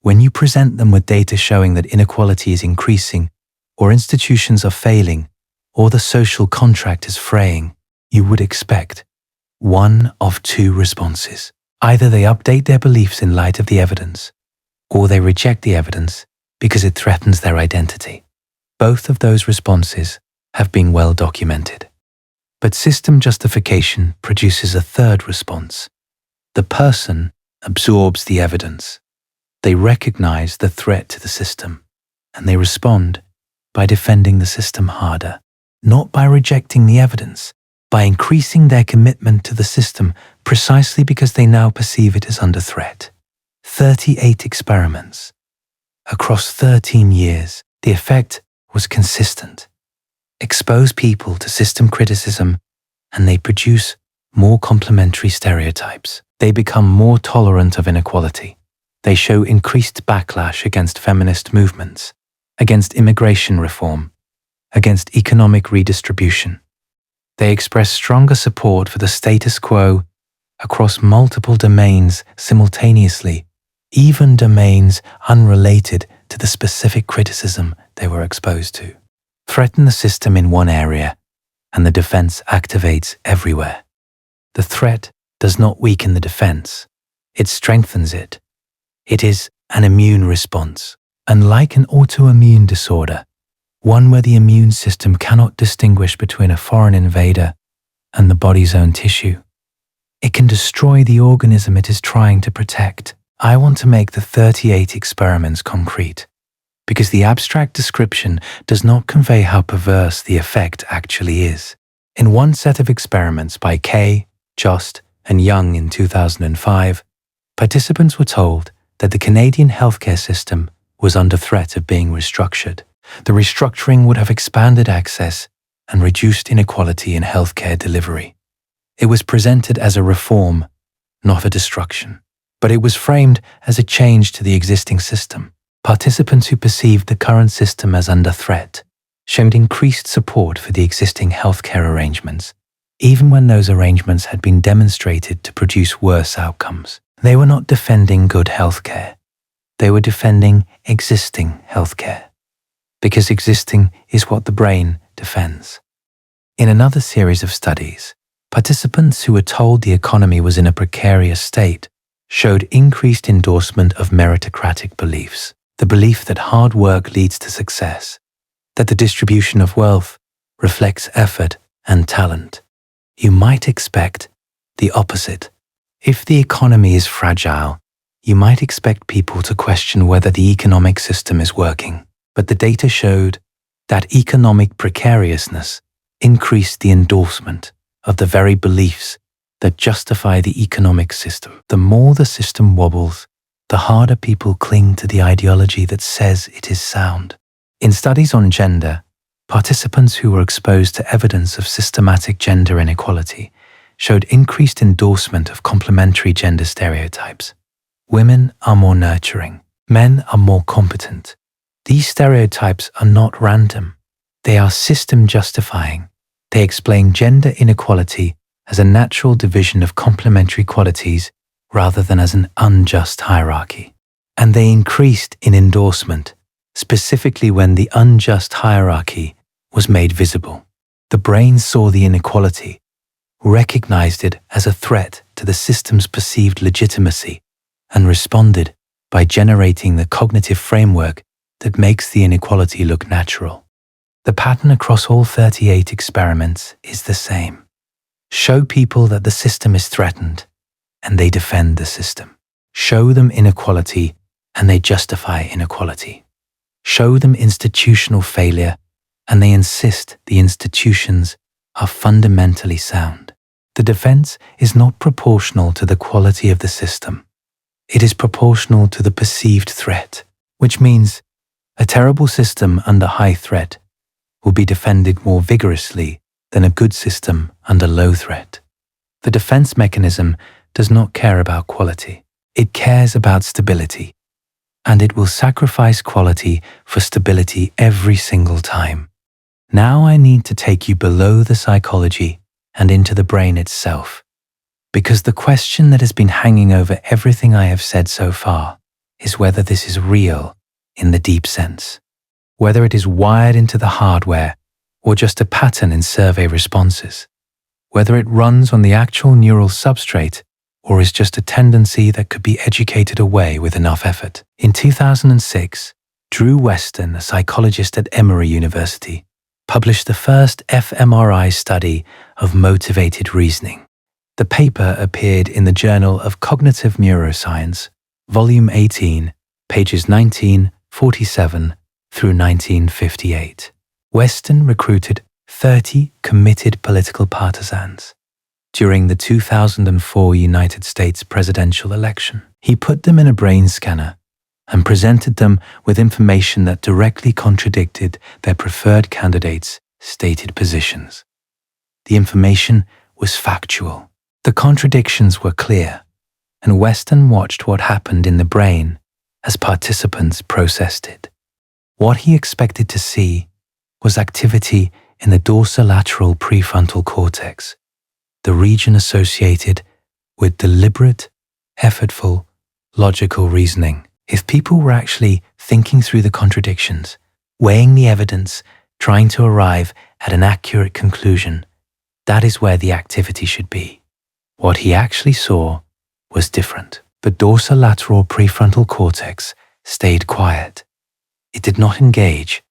when you present them with data showing that inequality is increasing, or institutions are failing, or the social contract is fraying, you would expect one of 2 responses. Either they update their beliefs in light of the evidence, or they reject the evidence because it threatens their identity. Both of those responses have been well documented. But system justification produces a third response. The person absorbs the evidence. They recognize the threat to the system, and they respond by defending the system harder, not by rejecting the evidence, by increasing their commitment to the system precisely because they now perceive it as under threat. 38 experiments. Across 13 years, the effect was consistent. Expose people to system criticism, and they produce more complementary stereotypes. They become more tolerant of inequality. They show increased backlash against feminist movements, against immigration reform, against economic redistribution. They express stronger support for the status quo across multiple domains simultaneously, even domains unrelated to the specific criticism they were exposed to. Threaten the system in one area, and the defense activates everywhere. The threat does not weaken the defense, it strengthens it. It is an immune response, unlike an autoimmune disorder, one where the immune system cannot distinguish between a foreign invader and the body's own tissue. It can destroy the organism it is trying to protect. I want to make the 38 experiments concrete, because the abstract description does not convey how perverse the effect actually is. In one set of experiments by Kay, Jost, and Young in 2005, participants were told that the Canadian healthcare system was under threat of being restructured. The restructuring would have expanded access and reduced inequality in healthcare delivery. It was presented as a reform, not a destruction, but it was framed as a change to the existing system. Participants who perceived the current system as under threat showed increased support for the existing healthcare arrangements, even when those arrangements had been demonstrated to produce worse outcomes. They were not defending good healthcare. They were defending existing healthcare, because existing is what the brain defends. In another series of studies, participants who were told the economy was in a precarious state showed increased endorsement of meritocratic beliefs, the belief that hard work leads to success, that the distribution of wealth reflects effort and talent. You might expect the opposite. If the economy is fragile, you might expect people to question whether the economic system is working. But the data showed that economic precariousness increased the endorsement of the very beliefs that justify the economic system. The more the system wobbles, the harder people cling to the ideology that says it is sound. In studies on gender, participants who were exposed to evidence of systematic gender inequality showed increased endorsement of complementary gender stereotypes. Women are more nurturing. Men are more competent. These stereotypes are not random. They are system justifying. They explain gender inequality as a natural division of complementary qualities rather than as an unjust hierarchy. And they increased in endorsement, specifically when the unjust hierarchy was made visible. The brain saw the inequality, recognized it as a threat to the system's perceived legitimacy, and responded by generating the cognitive framework that makes the inequality look natural. The pattern across all 38 experiments is the same. Show people that the system is threatened, and they defend the system. Show them inequality, and they justify inequality. Show them institutional failure, and they insist the institutions are fundamentally sound. The defense is not proportional to the quality of the system. It is proportional to the perceived threat, which means a terrible system under high threat will be defended more vigorously than a good system under low threat. The defense mechanism does not care about quality. It cares about stability, and it will sacrifice quality for stability every single time. Now I need to take you below the psychology and into the brain itself, because the question that has been hanging over everything I have said so far is whether this is real in the deep sense, whether it is wired into the hardware or just a pattern in survey responses, whether it runs on the actual neural substrate or is just a tendency that could be educated away with enough effort. In 2006, Drew Westen, a psychologist at Emory University, published the first fMRI study of motivated reasoning. The paper appeared in the Journal of Cognitive Neuroscience, Volume 18, pages 1947 through 1958. Westen recruited 30 committed political partisans during the 2004 United States presidential election. He put them in a brain scanner and presented them with information that directly contradicted their preferred candidates' stated positions. The information was factual. The contradictions were clear, and Westen watched what happened in the brain as participants processed it. What he expected to see was activity in the dorsolateral prefrontal cortex, the region associated with deliberate, effortful, logical reasoning. If people were actually thinking through the contradictions, weighing the evidence, trying to arrive at an accurate conclusion, that is where the activity should be. What he actually saw was different. The dorsolateral prefrontal cortex stayed quiet. It did not engage.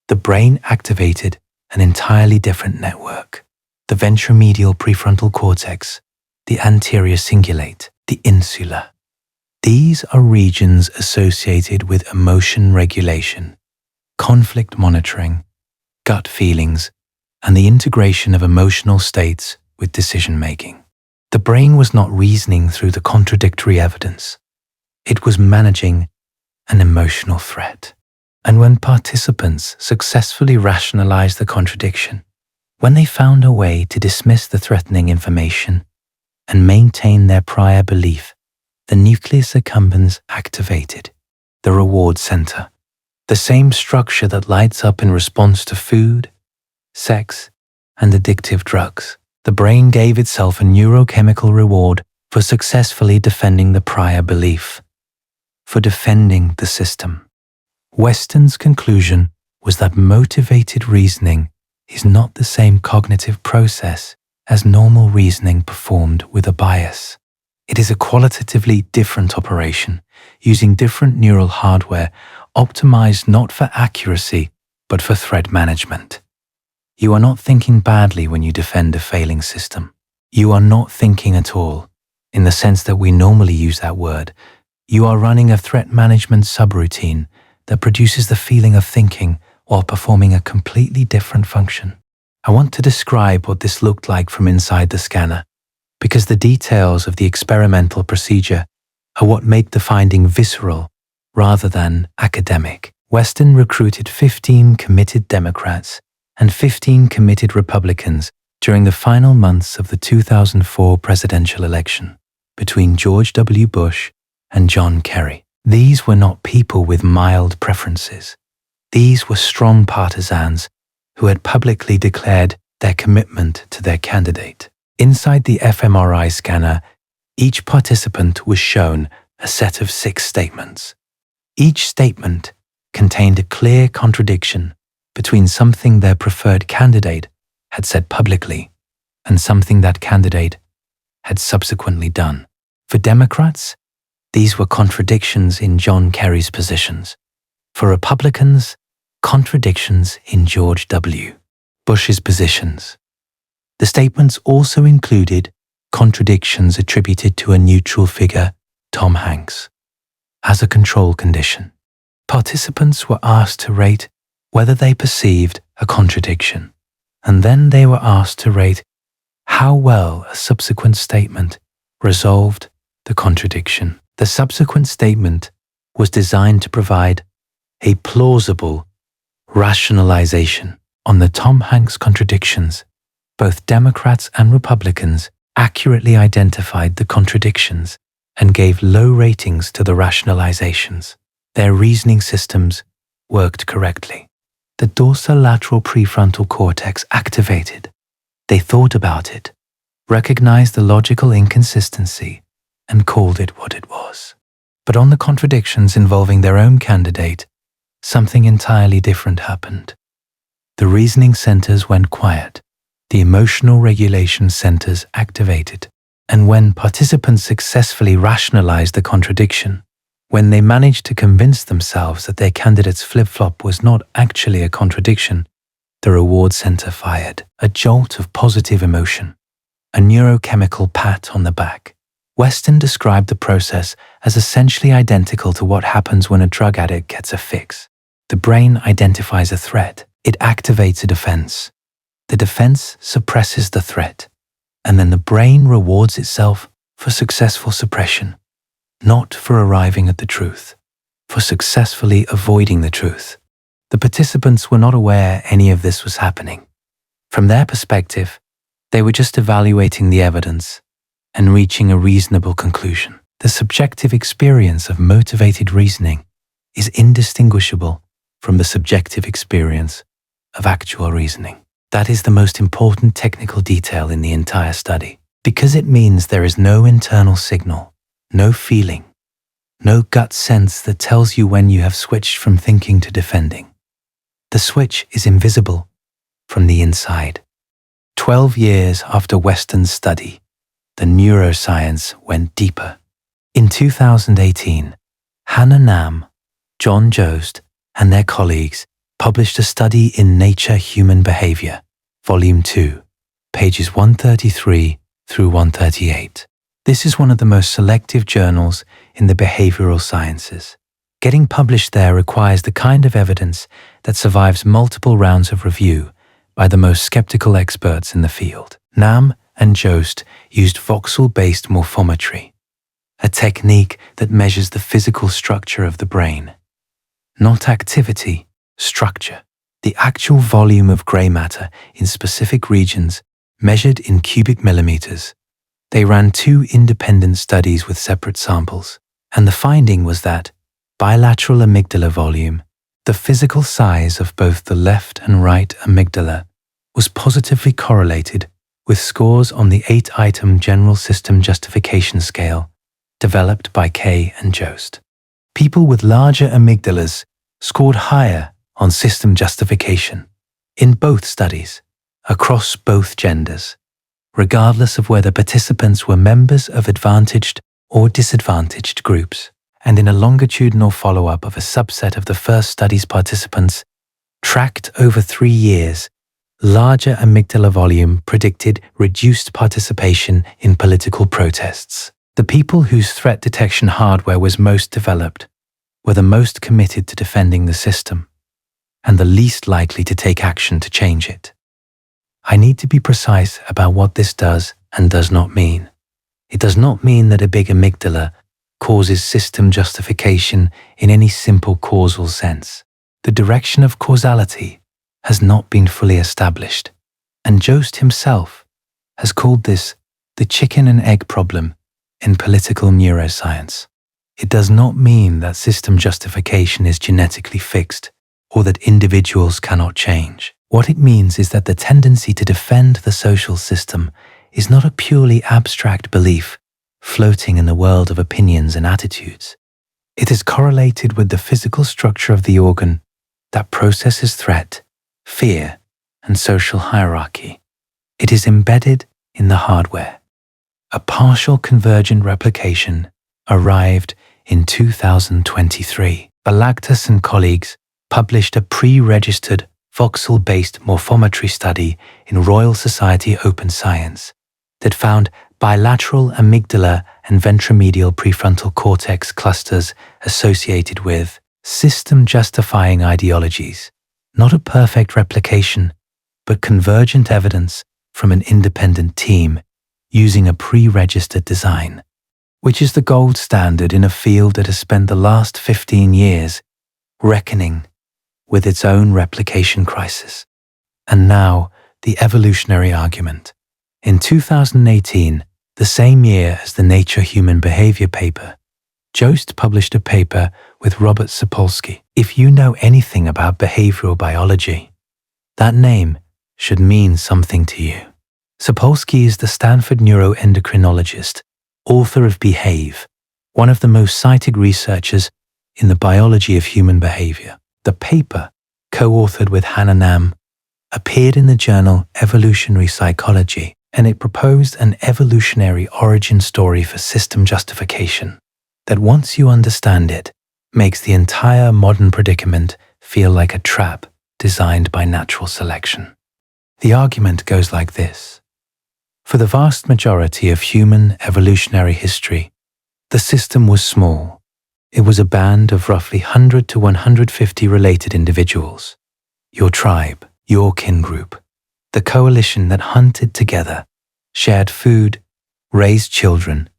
The brain activated an entirely different network. The ventromedial prefrontal cortex, the anterior cingulate, the insula. These are regions associated with emotion regulation, conflict monitoring, gut feelings, and the integration of emotional states with decision-making. The brain was not reasoning through the contradictory evidence. It was managing an emotional threat. And when participants successfully rationalized the contradiction, when they found a way to dismiss the threatening information and maintain their prior belief, the nucleus accumbens activated, the reward center, the same structure that lights up in response to food, sex, and addictive drugs. The brain gave itself a neurochemical reward for successfully defending the prior belief, for defending the system. Westen's conclusion was that motivated reasoning is not the same cognitive process as normal reasoning performed with a bias. It is a qualitatively different operation, using different neural hardware optimized not for accuracy, but for threat management. You are not thinking badly when you defend a failing system. You are not thinking at all, in the sense that we normally use that word. You are running a threat management subroutine that produces the feeling of thinking while performing a completely different function. I want to describe what this looked like from inside the scanner, because the details of the experimental procedure are what make the finding visceral rather than academic. Westen recruited 15 committed Democrats and 15 committed Republicans during the final months of the 2004 presidential election between George W. Bush and John Kerry. These were not people with mild preferences. These were strong partisans who had publicly declared their commitment to their candidate. Inside the fMRI scanner, each participant was shown a set of 6 statements. Each statement contained a clear contradiction between something their preferred candidate had said publicly and something that candidate had subsequently done. For Democrats, these were contradictions in John Kerry's positions. For Republicans, contradictions in George W. Bush's positions. The statements also included contradictions attributed to a neutral figure, Tom Hanks, as a control condition. Participants were asked to rate whether they perceived a contradiction, and then they were asked to rate how well a subsequent statement resolved the contradiction. The subsequent statement was designed to provide a plausible rationalization on the Tom Hanks contradictions. Both Democrats and Republicans accurately identified the contradictions and gave low ratings to the rationalizations. Their reasoning systems worked correctly. The dorsolateral prefrontal cortex activated. They thought about it, recognized the logical inconsistency, and called it what it was. But on the contradictions involving their own candidate, something entirely different happened. The reasoning centers went quiet. The emotional regulation centers activated. And when participants successfully rationalized the contradiction, when they managed to convince themselves that their candidate's flip-flop was not actually a contradiction, the reward center fired a jolt of positive emotion, a neurochemical pat on the back. Westen described the process as essentially identical to what happens when a drug addict gets a fix. The brain identifies a threat. It activates a defense. The defense suppresses the threat. And then the brain rewards itself for successful suppression, not for arriving at the truth, for successfully avoiding the truth. The participants were not aware any of this was happening. From their perspective, they were just evaluating the evidence and reaching a reasonable conclusion. The subjective experience of motivated reasoning is indistinguishable from the subjective experience of actual reasoning. That is the most important technical detail in the entire study, because it means there is no internal signal, no feeling, no gut sense that tells you when you have switched from thinking to defending. The switch is invisible from the inside. 12 years after Westen's study, the neuroscience went deeper. In 2018, Hannah Nam, John Jost, and their colleagues published a study in Nature Human Behaviour, Volume 2, pages 133 through 138. This is one of the most selective journals in the behavioral sciences. Getting published there requires the kind of evidence that survives multiple rounds of review by the most skeptical experts in the field. Nam and Jost used voxel-based morphometry, a technique that measures the physical structure of the brain. Not activity, structure. The actual volume of grey matter in specific regions measured in cubic millimeters. They ran 2 independent studies with separate samples, and the finding was that bilateral amygdala volume, the physical size of both the left and right amygdala, was positively correlated with scores on the 8-item General System Justification Scale developed by Kay and Jost. People with larger amygdalas scored higher on system justification in both studies, across both genders, regardless of whether participants were members of advantaged or disadvantaged groups. And in a longitudinal follow-up of a subset of the first study's participants, tracked over 3 years, larger amygdala volume predicted reduced participation in political protests. The people whose threat detection hardware was most developed were the most committed to defending the system and the least likely to take action to change it. I need to be precise about what this does and does not mean. It does not mean that a big amygdala causes system justification in any simple causal sense. The direction of causality has not been fully established, and Jost himself has called this the chicken and egg problem in political neuroscience. It does not mean that system justification is genetically fixed or that individuals cannot change. What it means is that the tendency to defend the social system is not a purely abstract belief floating in the world of opinions and attitudes. It is correlated with the physical structure of the organ that processes threat, fear, and social hierarchy. It is embedded in the hardware. A partial convergent replication arrived in 2023. Balagtas and colleagues published a pre-registered voxel-based morphometry study in Royal Society Open Science that found bilateral amygdala and ventromedial prefrontal cortex clusters associated with system-justifying ideologies, not a perfect replication, but convergent evidence from an independent team using a pre-registered design, which is the gold standard in a field that has spent the last 15 years reckoning with its own replication crisis. And now, the evolutionary argument. In 2018, the same year as the Nature Human Behaviour paper, Jost published a paper with Robert Sapolsky. If you know anything about behavioral biology, that name should mean something to you. Sapolsky is the Stanford neuroendocrinologist, author of Behave, one of the most cited researchers in the biology of human behavior. The paper, co-authored with Hannah Nam, appeared in the journal Evolutionary Psychology, and it proposed an evolutionary origin story for system justification that, once you understand it, makes the entire modern predicament feel like a trap designed by natural selection. The argument goes like this. For the vast majority of human evolutionary history, the system was small. It was a band of roughly 100 to 150 related individuals. Your tribe, your kin group, the coalition that hunted together, shared food, raised children,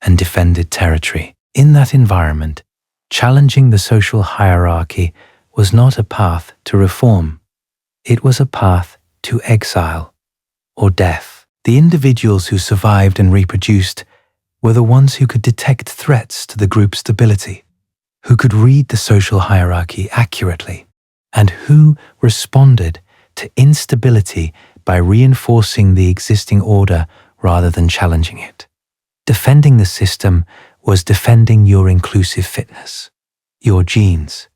and defended territory. In that environment, challenging the social hierarchy was not a path to reform. It was a path to exile or death. The individuals who survived and reproduced were the ones who could detect threats to the group's stability, who could read the social hierarchy accurately, and who responded to instability by reinforcing the existing order rather than challenging it. Defending the system was defending your inclusive fitness, your genes,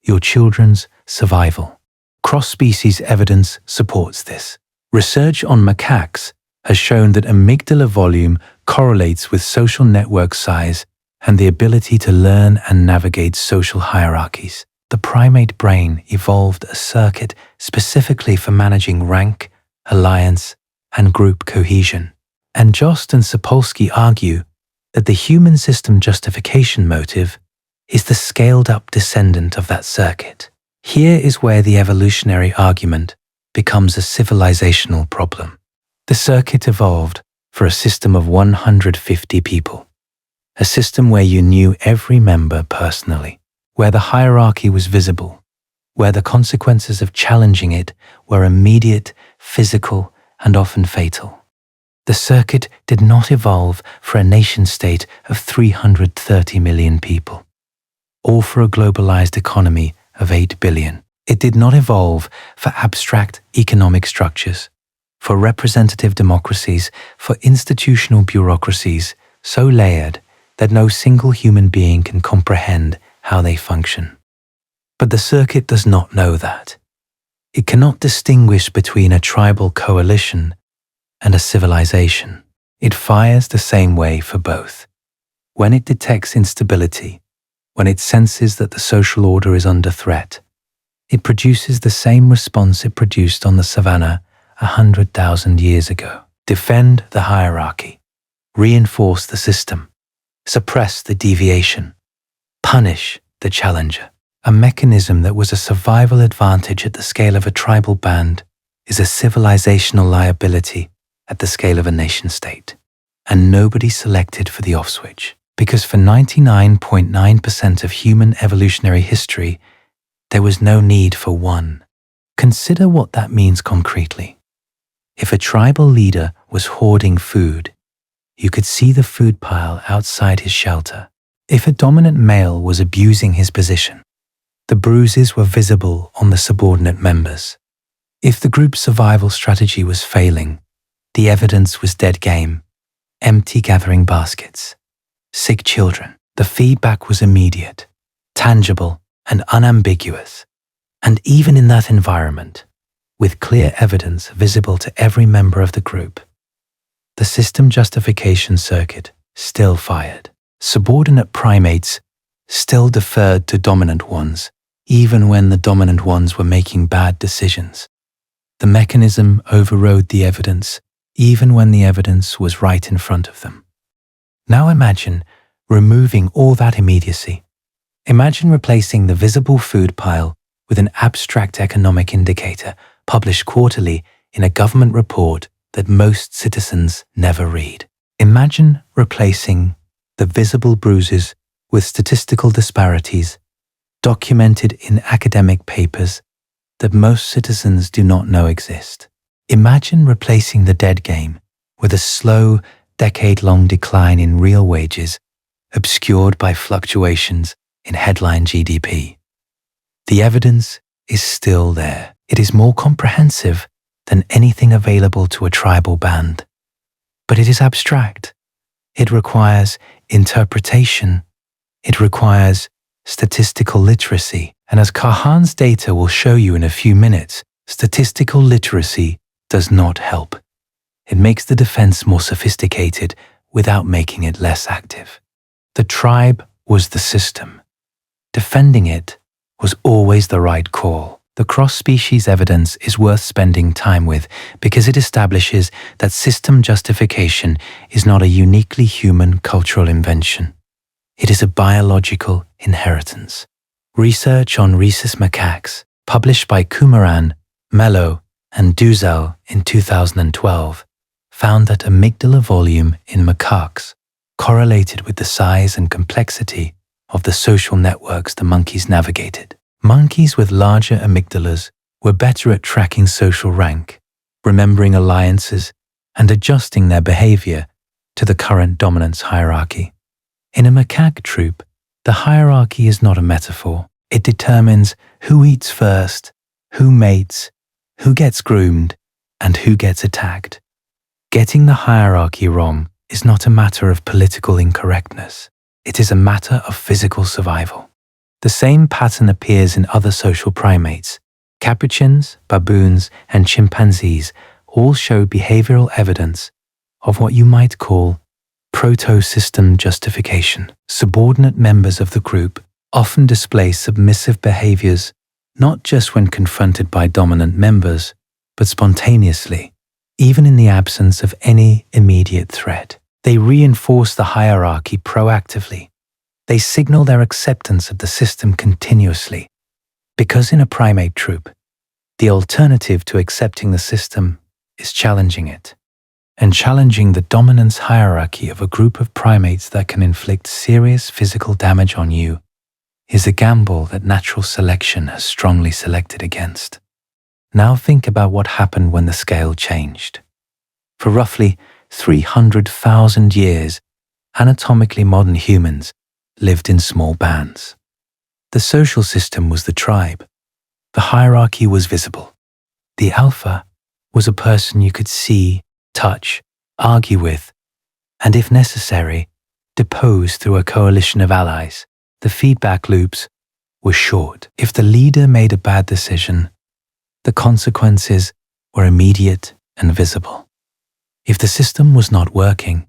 your children's survival. Cross-species evidence supports this. Research on macaques has shown that amygdala volume correlates with social network size and the ability to learn and navigate social hierarchies. The primate brain evolved a circuit specifically for managing rank, alliance, and group cohesion. And Jost and Sapolsky argue that the human system justification motive is the scaled-up descendant of that circuit. Here is where the evolutionary argument becomes a civilizational problem. The circuit evolved for a system of 150 people, a system where you knew every member personally, where the hierarchy was visible, where the consequences of challenging it were immediate, physical, and often fatal. The circuit did not evolve for a nation-state of 330 million people, or for a globalized economy of 8 billion. It did not evolve for abstract economic structures, for representative democracies, for institutional bureaucracies so layered that no single human being can comprehend how they function. But the circuit does not know that. It cannot distinguish between a tribal coalition and a civilization. It fires the same way for both. When it detects instability, when it senses that the social order is under threat, it produces the same response it produced on the savannah 100,000 years ago. Defend the hierarchy, reinforce the system, suppress the deviation, punish the challenger. A mechanism that was a survival advantage at the scale of a tribal band is a civilizational liability at the scale of a nation-state. And nobody selected for the off-switch, because for 99.9% of human evolutionary history, there was no need for one. Consider what that means concretely. If a tribal leader was hoarding food, you could see the food pile outside his shelter. If a dominant male was abusing his position, the bruises were visible on the subordinate members. If the group's survival strategy was failing, the evidence was dead game, empty gathering baskets, sick children. The feedback was immediate, tangible, and unambiguous. And even in that environment, with clear evidence visible to every member of the group, the system justification circuit still fired. Subordinate primates still deferred to dominant ones, even when the dominant ones were making bad decisions. The mechanism overrode the evidence, even when the evidence was right in front of them. Now imagine removing all that immediacy. Imagine replacing the visible food pile with an abstract economic indicator published quarterly in a government report that most citizens never read. Imagine replacing the visible bruises with statistical disparities documented in academic papers that most citizens do not know exist. Imagine replacing the dead game with a slow, decade-long decline in real wages, obscured by fluctuations in headline GDP. The evidence is still there. It is more comprehensive than anything available to a tribal band. But it is abstract. It requires interpretation. It requires statistical literacy. And as Kahan's data will show you in a few minutes, statistical literacy does not help. It makes the defense more sophisticated without making it less active. The tribe was the system. Defending it was always the right call. The cross-species evidence is worth spending time with because it establishes that system justification is not a uniquely human cultural invention. It is a biological inheritance. Research on rhesus macaques, published by Kumaran, Mello, and Duzel in 2012, found that amygdala volume in macaques correlated with the size and complexity of the social networks the monkeys navigated. Monkeys with larger amygdalas were better at tracking social rank, remembering alliances, and adjusting their behavior to the current dominance hierarchy. In a macaque troop, the hierarchy is not a metaphor. It determines who eats first, who mates, who gets groomed, and who gets attacked. Getting the hierarchy wrong is not a matter of political incorrectness. It is a matter of physical survival. The same pattern appears in other social primates. Capuchins, baboons, and chimpanzees all show behavioral evidence of what you might call proto-system justification. Subordinate members of the group often display submissive behaviors, not just when confronted by dominant members, but spontaneously, even in the absence of any immediate threat. They reinforce the hierarchy proactively. They signal their acceptance of the system continuously, because in a primate troop, the alternative to accepting the system is challenging it. And challenging the dominance hierarchy of a group of primates that can inflict serious physical damage on you is a gamble that natural selection has strongly selected against. Now think about what happened when the scale changed. For roughly 300,000 years, anatomically modern humans lived in small bands. The social system was the tribe. The hierarchy was visible. The alpha was a person you could see, touch, argue with, and if necessary, depose through a coalition of allies. The feedback loops were short. If the leader made a bad decision, the consequences were immediate and visible. If the system was not working,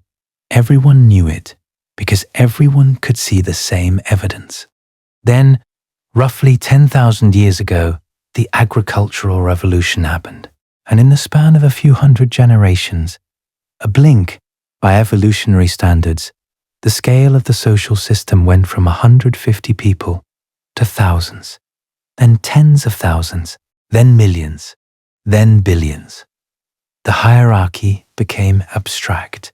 everyone knew it because everyone could see the same evidence. Then, roughly 10,000 years ago, the agricultural revolution happened, and in the span of a few hundred generations, a blink by evolutionary standards, the scale of the social system went from 150 people to thousands, then tens of thousands, then millions, then billions. The hierarchy became abstract.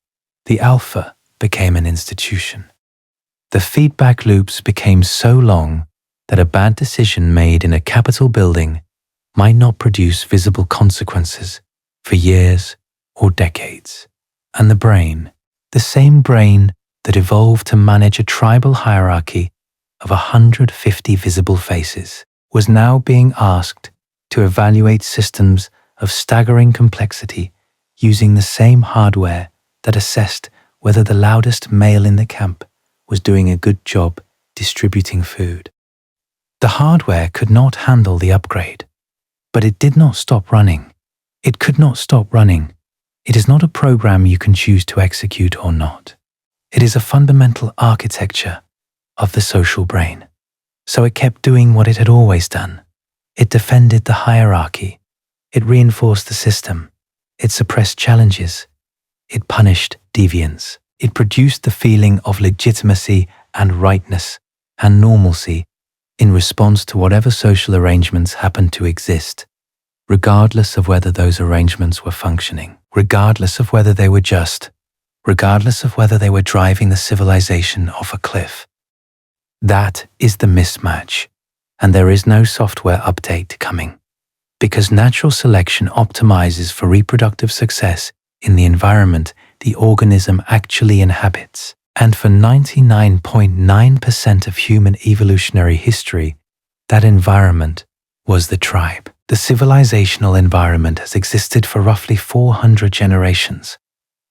The alpha became an institution. The feedback loops became so long that a bad decision made in a Capitol building might not produce visible consequences for years or decades. And the brain, the same brain that evolved to manage a tribal hierarchy of 150 visible faces, was now being asked to evaluate systems of staggering complexity using the same hardware that assessed whether the loudest male in the camp was doing a good job distributing food. The hardware could not handle the upgrade, but it did not stop running. It could not stop running. It is not a program you can choose to execute or not. It is a fundamental architecture of the social brain. So it kept doing what it had always done. It defended the hierarchy. It reinforced the system. It suppressed challenges. It punished deviance. It produced the feeling of legitimacy and rightness and normalcy in response to whatever social arrangements happened to exist, regardless of whether those arrangements were functioning, regardless of whether they were just, regardless of whether they were driving the civilization off a cliff. That is the mismatch, and there is no software update coming, because natural selection optimizes for reproductive success in the environment the organism actually inhabits. And for 99.9% of human evolutionary history, that environment was the tribe. The civilizational environment has existed for roughly 400 generations.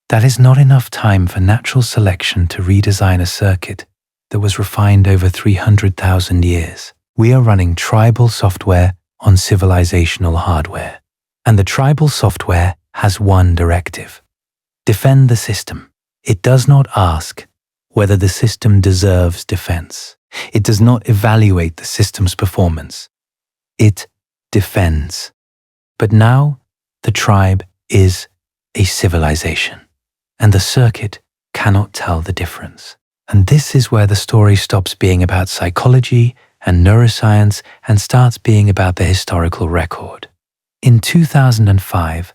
That is not enough time for natural selection to redesign a circuit that was refined over 300,000 years. We are running tribal software on civilizational hardware. And the tribal software has one directive: defend the system. It does not ask whether the system deserves defense. It does not evaluate the system's performance. It defends. But now, the tribe is a civilization, and the circuit cannot tell the difference. And this is where the story stops being about psychology and neuroscience and starts being about the historical record. In 2005,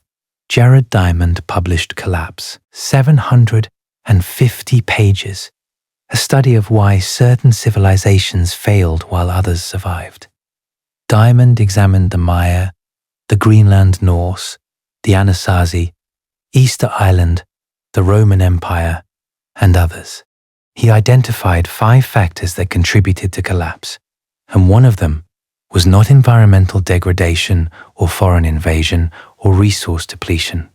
Jared Diamond published Collapse, 750 pages, a study of why certain civilizations failed while others survived. Diamond examined the Maya, the Greenland Norse, the Anasazi, Easter Island, the Roman Empire, and others. He identified 5 factors that contributed to collapse, and one of them was not environmental degradation or foreign invasion or resource depletion.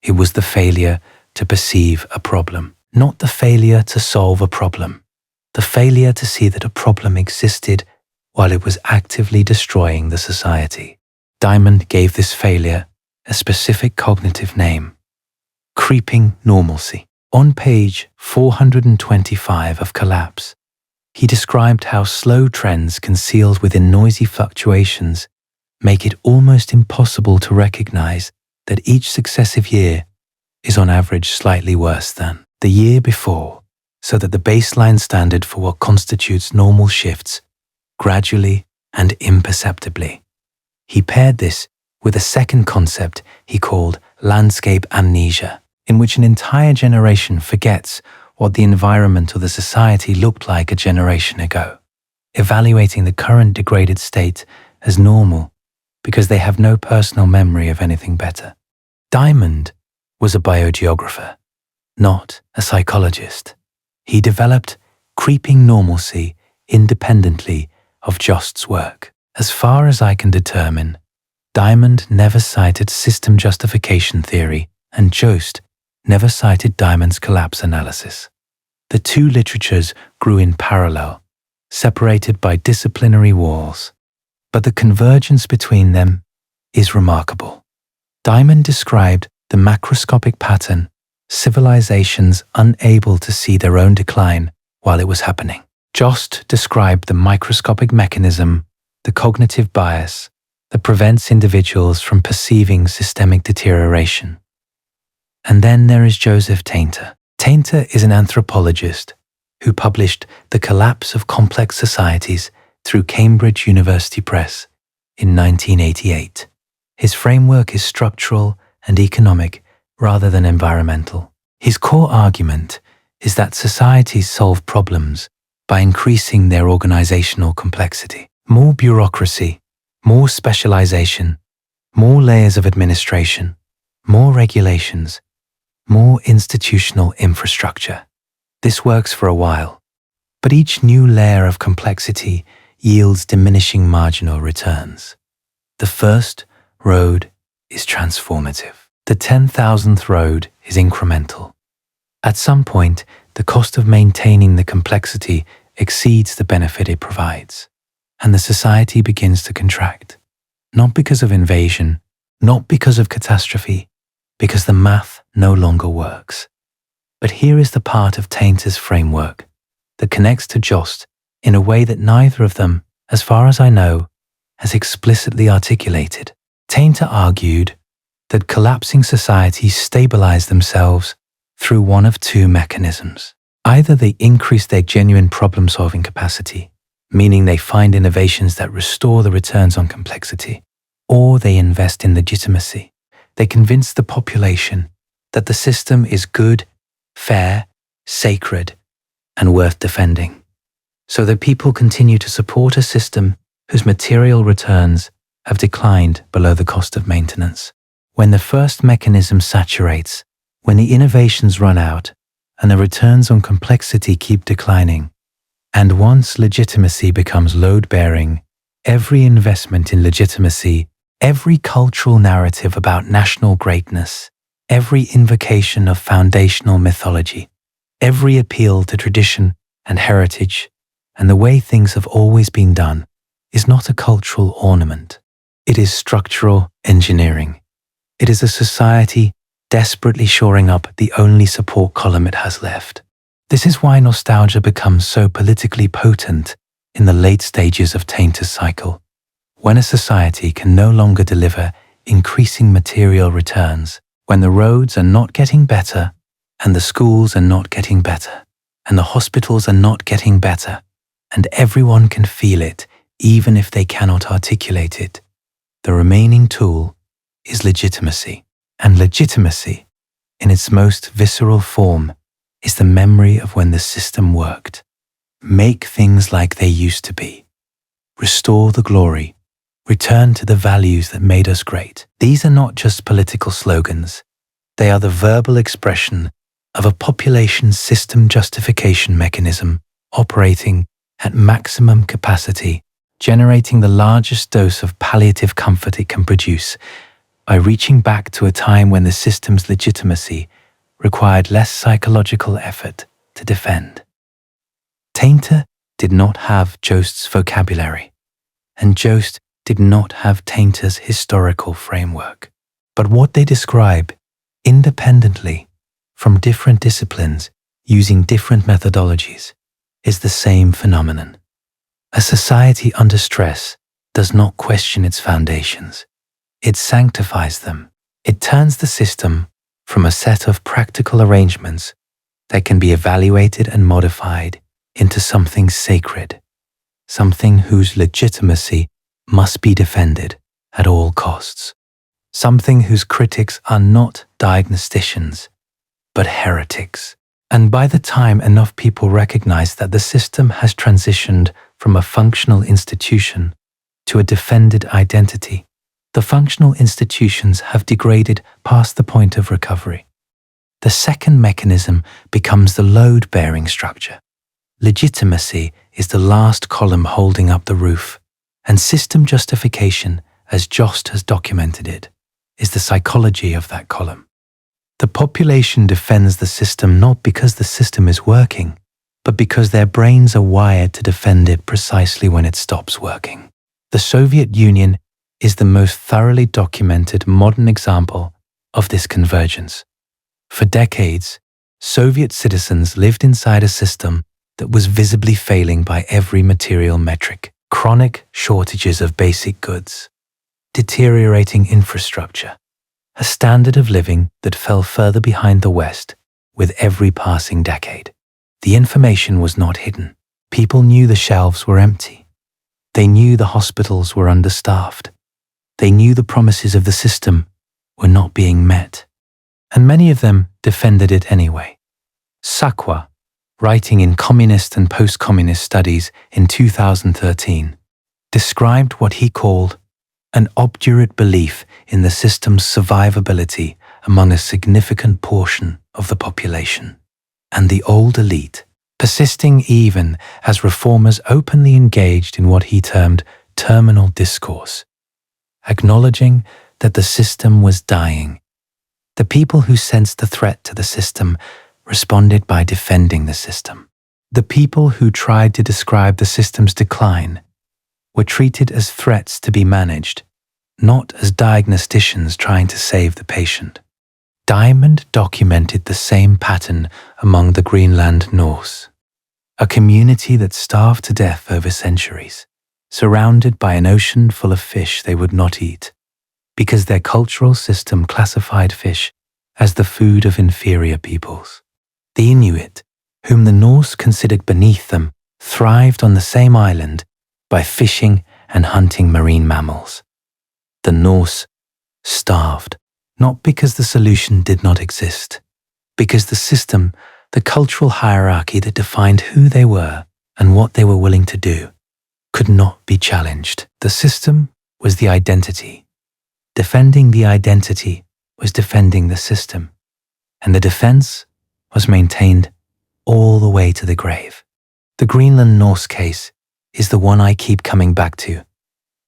It was the failure to perceive a problem, not the failure to solve a problem, the failure to see that a problem existed while it was actively destroying the society. Diamond gave this failure a specific cognitive name: creeping normalcy. On page 425 of Collapse, he described how slow trends concealed within noisy fluctuations make it almost impossible to recognize that each successive year is on average slightly worse than the year before, so that the baseline standard for what constitutes normal shifts gradually and imperceptibly. He paired this with a second concept he called landscape amnesia, in which an entire generation forgets what the environment or the society looked like a generation ago, evaluating the current degraded state as normal because they have no personal memory of anything better. Diamond was a biogeographer, not a psychologist. He developed creeping normalcy independently of Jost's work. As far as I can determine, Diamond never cited system justification theory, and Jost never cited Diamond's collapse analysis. The two literatures grew in parallel, separated by disciplinary walls, but the convergence between them is remarkable. Diamond described the macroscopic pattern, civilizations unable to see their own decline while it was happening. Jost described the microscopic mechanism, the cognitive bias, that prevents individuals from perceiving systemic deterioration. And then there is Joseph Tainter. Tainter is an anthropologist who published The Collapse of Complex Societies through Cambridge University Press in 1988. His framework is structural and economic rather than environmental. His core argument is that societies solve problems by increasing their organizational complexity. More bureaucracy, more specialization, more layers of administration, more regulations, more institutional infrastructure. This works for a while, but each new layer of complexity yields diminishing marginal returns. The first road is transformative. The 10,000th road is incremental. At some point, the cost of maintaining the complexity exceeds the benefit it provides, and the society begins to contract. Not because of invasion, not because of catastrophe, because the math no longer works. But here is the part of Tainter's framework that connects to Jost in a way that neither of them, as far as I know, has explicitly articulated. Tainter argued that collapsing societies stabilize themselves through one of two mechanisms. Either they increase their genuine problem-solving capacity, meaning they find innovations that restore the returns on complexity, or they invest in legitimacy. They convince the population that the system is good, fair, sacred, and worth defending, so that people continue to support a system whose material returns have declined below the cost of maintenance. When the first mechanism saturates, when the innovations run out, and the returns on complexity keep declining, and once legitimacy becomes load-bearing, every investment in legitimacy, every cultural narrative about national greatness, every invocation of foundational mythology, every appeal to tradition and heritage, and the way things have always been done, is not a cultural ornament. It is structural engineering. It is a society desperately shoring up the only support column it has left. This is why nostalgia becomes so politically potent in the late stages of Tainter's cycle, When a society can no longer deliver increasing material returns, when the roads are not getting better, and the schools are not getting better, and the hospitals are not getting better, and everyone can feel it even if they cannot articulate it, the remaining tool is legitimacy. And legitimacy, in its most visceral form, is the memory of when the system worked. Make things like they used to be. Restore the glory. Return to the values that made us great. These are not just political slogans. They are the verbal expression of a population system justification mechanism operating at maximum capacity, generating the largest dose of palliative comfort it can produce by reaching back to a time when the system's legitimacy required less psychological effort to defend. Tainter did not have Jost's vocabulary, and Jost did not have Tainter's historical framework. But what they describe, independently, from different disciplines using different methodologies, is the same phenomenon. A society under stress does not question its foundations. It sanctifies them. It turns the system from a set of practical arrangements that can be evaluated and modified into something sacred, something whose legitimacy must be defended at all costs, something whose critics are not diagnosticians, but heretics. And by the time enough people recognize that the system has transitioned from a functional institution to a defended identity, the functional institutions have degraded past the point of recovery. The second mechanism becomes the load-bearing structure. Legitimacy is the last column holding up the roof, and system justification, as Jost has documented it, is the psychology of that column. The population defends the system not because the system is working, but because their brains are wired to defend it precisely when it stops working. The Soviet Union is the most thoroughly documented modern example of this convergence. For decades, Soviet citizens lived inside a system that was visibly failing by every material metric: chronic shortages of basic goods, deteriorating infrastructure, a standard of living that fell further behind the West with every passing decade. The information was not hidden. People knew the shelves were empty. They knew the hospitals were understaffed. They knew the promises of the system were not being met. And many of them defended it anyway. Sakwa, writing in Communist and Post-Communist Studies in 2013, described what he called an obdurate belief in the system's survivability among a significant portion of the population. And the old elite, persisting even as reformers openly engaged in what he termed terminal discourse, acknowledging that the system was dying. The people who sensed the threat to the system responded by defending the system. The people who tried to describe the system's decline were treated as threats to be managed, not as diagnosticians trying to save the patient. Diamond documented the same pattern among the Greenland Norse, a community that starved to death over centuries, surrounded by an ocean full of fish they would not eat, because their cultural system classified fish as the food of inferior peoples. The Inuit, whom the Norse considered beneath them, thrived on the same island by fishing and hunting marine mammals. The Norse starved, not because the solution did not exist, because the system, the cultural hierarchy that defined who they were and what they were willing to do, could not be challenged. The system was the identity. Defending the identity was defending the system, and the defense was maintained all the way to the grave. The Greenland Norse case is the one I keep coming back to,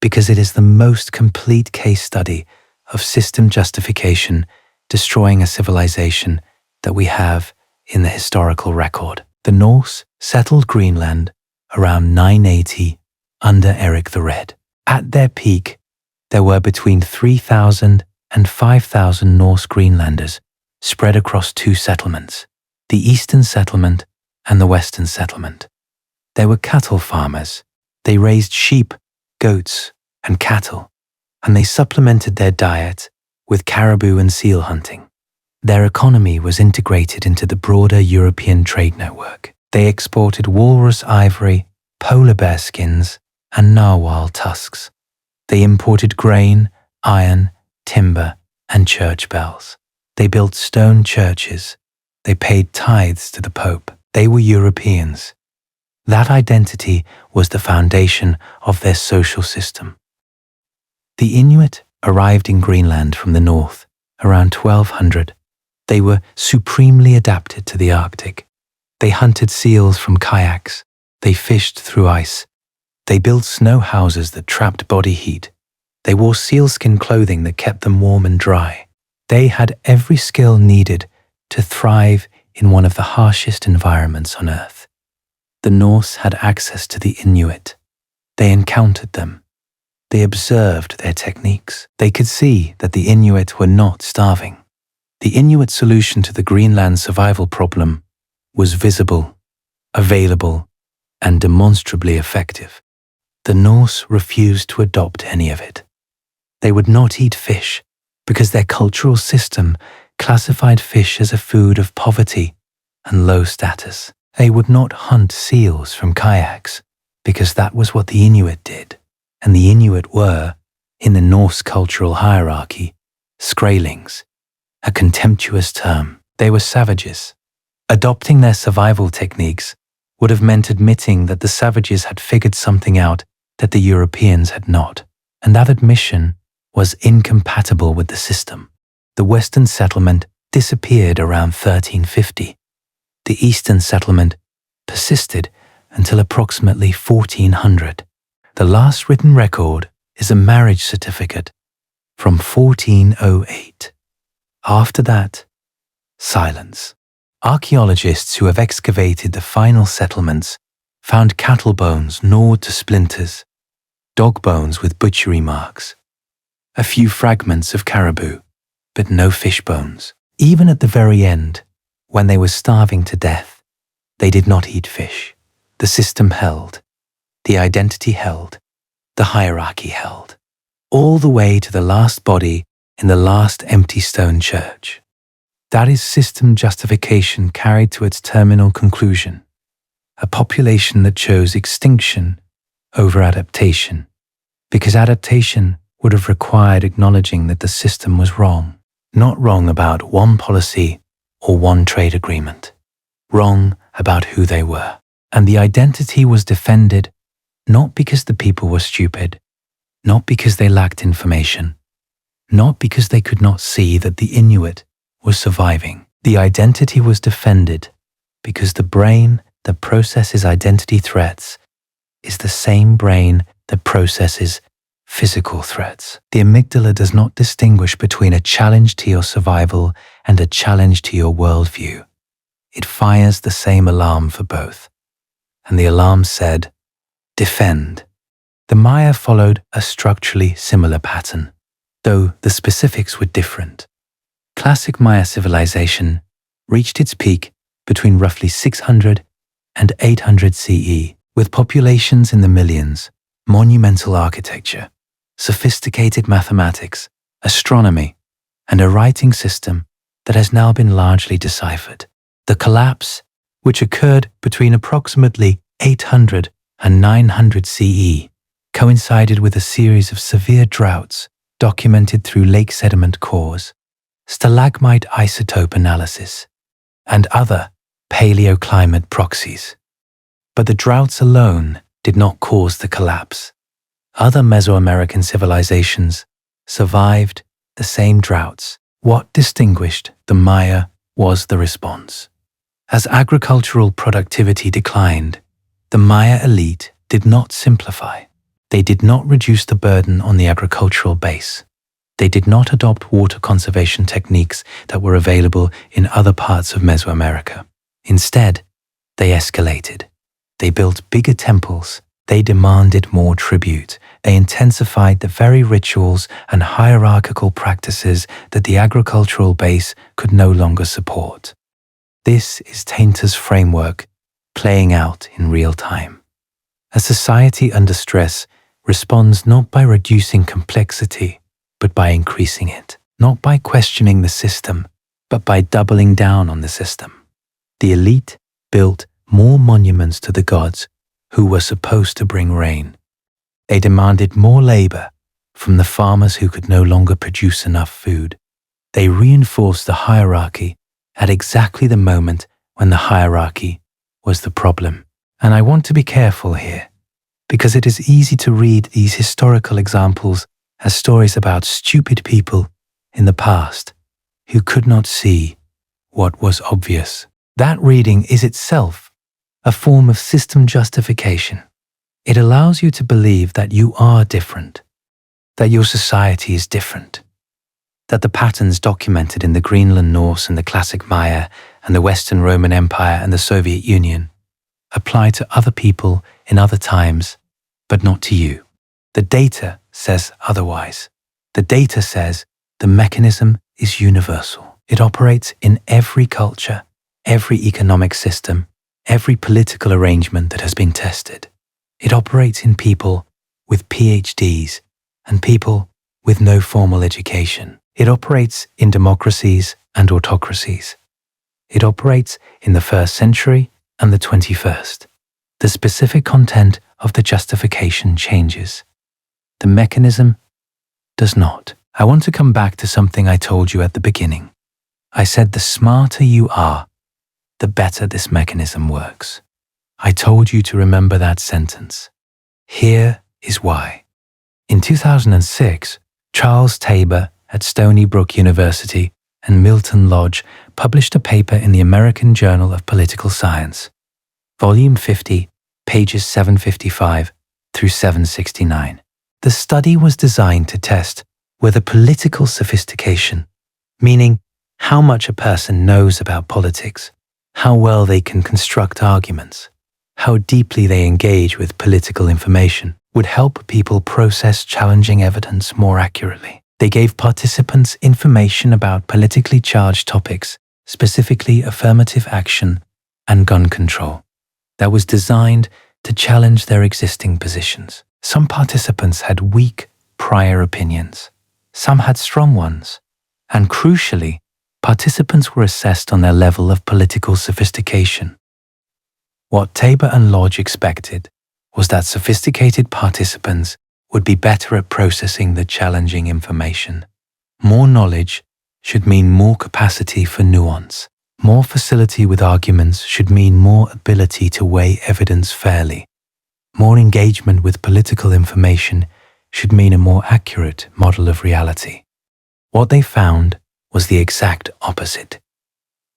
because it is the most complete case study of system justification destroying a civilization that we have in the historical record. The Norse settled Greenland around 980 under Eric the Red. At their peak, there were between 3,000 and 5,000 Norse Greenlanders spread across two settlements, the Eastern Settlement and the Western Settlement. They were cattle farmers. They raised sheep, goats, and cattle, and they supplemented their diet with caribou and seal hunting. Their economy was integrated into the broader European trade network. They exported walrus ivory, polar bear skins, and narwhal tusks. They imported grain, iron, timber, and church bells. They built stone churches. They paid tithes to the Pope. They were Europeans. That identity was the foundation of their social system. The Inuit arrived in Greenland from the north around 1200. They were supremely adapted to the Arctic. They hunted seals from kayaks. They fished through ice. They built snow houses that trapped body heat. They wore sealskin clothing that kept them warm and dry. They had every skill needed to thrive in one of the harshest environments on Earth. The Norse had access to the Inuit. They encountered them. They observed their techniques. They could see that the Inuit were not starving. The Inuit solution to the Greenland survival problem was visible, available, and demonstrably effective. The Norse refused to adopt any of it. They would not eat fish because their cultural system classified fish as a food of poverty and low status. They would not hunt seals from kayaks because that was what the Inuit did. And the Inuit were, in the Norse cultural hierarchy, skraelings, a contemptuous term. They were savages. Adopting their survival techniques would have meant admitting that the savages had figured something out that the Europeans had not, and that admission was incompatible with the system. The Western settlement disappeared around 1350. The Eastern settlement persisted until approximately 1400. The last written record is a marriage certificate from 1408. After that, silence. Archaeologists who have excavated the final settlements found cattle bones gnawed to splinters, dog bones with butchery marks, a few fragments of caribou, but no fish bones. Even at the very end, when they were starving to death, they did not eat fish. The system held. The identity held. The hierarchy held. All the way to the last body in the last empty stone church. That is system justification carried to its terminal conclusion. A population that chose extinction over adaptation, because adaptation would have required acknowledging that the system was wrong. Not wrong about one policy or one trade agreement. Wrong about who they were. And the identity was defended not because the people were stupid, not because they lacked information, not because they could not see that the Inuit was surviving. The identity was defended because the brain that processes identity threats is the same brain that processes physical threats. The amygdala does not distinguish between a challenge to your survival and a challenge to your worldview. It fires the same alarm for both. And the alarm said, defend. The Maya followed a structurally similar pattern, though the specifics were different. Classic Maya civilization reached its peak between roughly 600 and 800 CE, with populations in the millions, monumental architecture, sophisticated mathematics, astronomy, and a writing system that has now been largely deciphered. The collapse, which occurred between approximately 800 and 900 CE, coincided with a series of severe droughts documented through lake sediment cores, stalagmite isotope analysis, and other paleoclimate proxies. But the droughts alone did not cause the collapse. Other Mesoamerican civilizations survived the same droughts. What distinguished the Maya was the response. As agricultural productivity declined, the Maya elite did not simplify. They did not reduce the burden on the agricultural base. They did not adopt water conservation techniques that were available in other parts of Mesoamerica. Instead, they escalated. They built bigger temples. They demanded more tribute. They intensified the very rituals and hierarchical practices that the agricultural base could no longer support. This is Tainter's framework playing out in real time. A society under stress responds not by reducing complexity, but by increasing it, not by questioning the system, but by doubling down on the system. The elite built more monuments to the gods who were supposed to bring rain. They demanded more labor from the farmers who could no longer produce enough food. They reinforced the hierarchy at exactly the moment when the hierarchy was the problem. And I want to be careful here, because it is easy to read these historical examples as stories about stupid people in the past who could not see what was obvious. That reading is itself a form of system justification. It allows you to believe that you are different, that your society is different, that the patterns documented in the Greenland Norse and the classic Maya and the Western Roman Empire and the Soviet Union apply to other people in other times, but not to you. The data says otherwise. The data says the mechanism is universal. It operates in every culture, every economic system, every political arrangement that has been tested. It operates in people with PhDs and people with no formal education. It operates in democracies and autocracies. It operates in the 1st century and the 21st. The specific content of the justification changes. The mechanism does not. I want to come back to something I told you at the beginning. I said the smarter you are, the better this mechanism works. I told you to remember that sentence. Here is why. In 2006, Charles Tabor at Stony Brook University and Milton Lodge published a paper in the American Journal of Political Science, Volume 50, pages 755 through 769. The study was designed to test whether political sophistication, meaning how much a person knows about politics, how well they can construct arguments, how deeply they engage with political information, would help people process challenging evidence more accurately. They gave participants information about politically charged topics, specifically affirmative action and gun control, that was designed to challenge their existing positions. Some participants had weak prior opinions. Some had strong ones. And crucially, participants were assessed on their level of political sophistication. What Tabor and Lodge expected was that sophisticated participants would be better at processing the challenging information. More knowledge should mean more capacity for nuance. More facility with arguments should mean more ability to weigh evidence fairly. More engagement with political information should mean a more accurate model of reality. What they found was the exact opposite.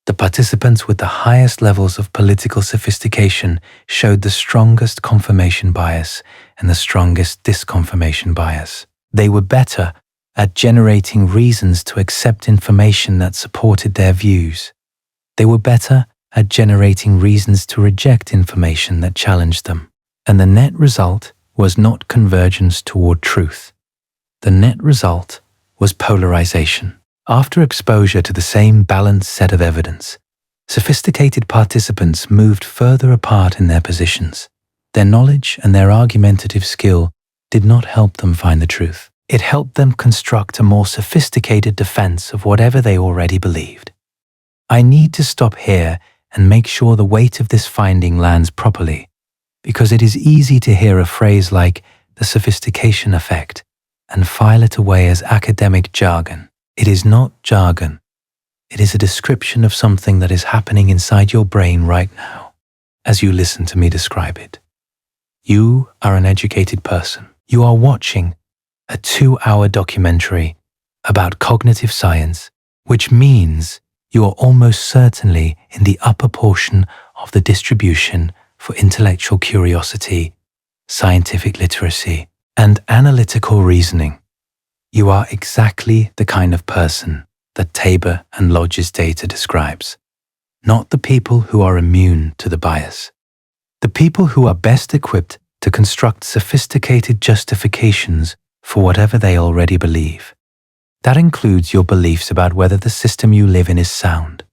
The participants with the highest levels of political sophistication showed the strongest confirmation bias and the strongest disconfirmation bias. They were better at generating reasons to accept information that supported their views. They were better at generating reasons to reject information that challenged them. And the net result was not convergence toward truth. The net result was polarization. After exposure to the same balanced set of evidence, sophisticated participants moved further apart in their positions. Their knowledge and their argumentative skill did not help them find the truth. It helped them construct a more sophisticated defense of whatever they already believed. I need to stop here and make sure the weight of this finding lands properly, because it is easy to hear a phrase like the sophistication effect and file it away as academic jargon. It is not jargon. It is a description of something that is happening inside your brain right now, as you listen to me describe it. You are an educated person. You are watching a 2-hour documentary about cognitive science, which means you are almost certainly in the upper portion of the distribution for intellectual curiosity, scientific literacy, and analytical reasoning. You are exactly the kind of person that Tabor and Lodge's data describes, not the people who are immune to the bias. The people who are best equipped to construct sophisticated justifications for whatever they already believe. That includes your beliefs about whether the system you live in is sound.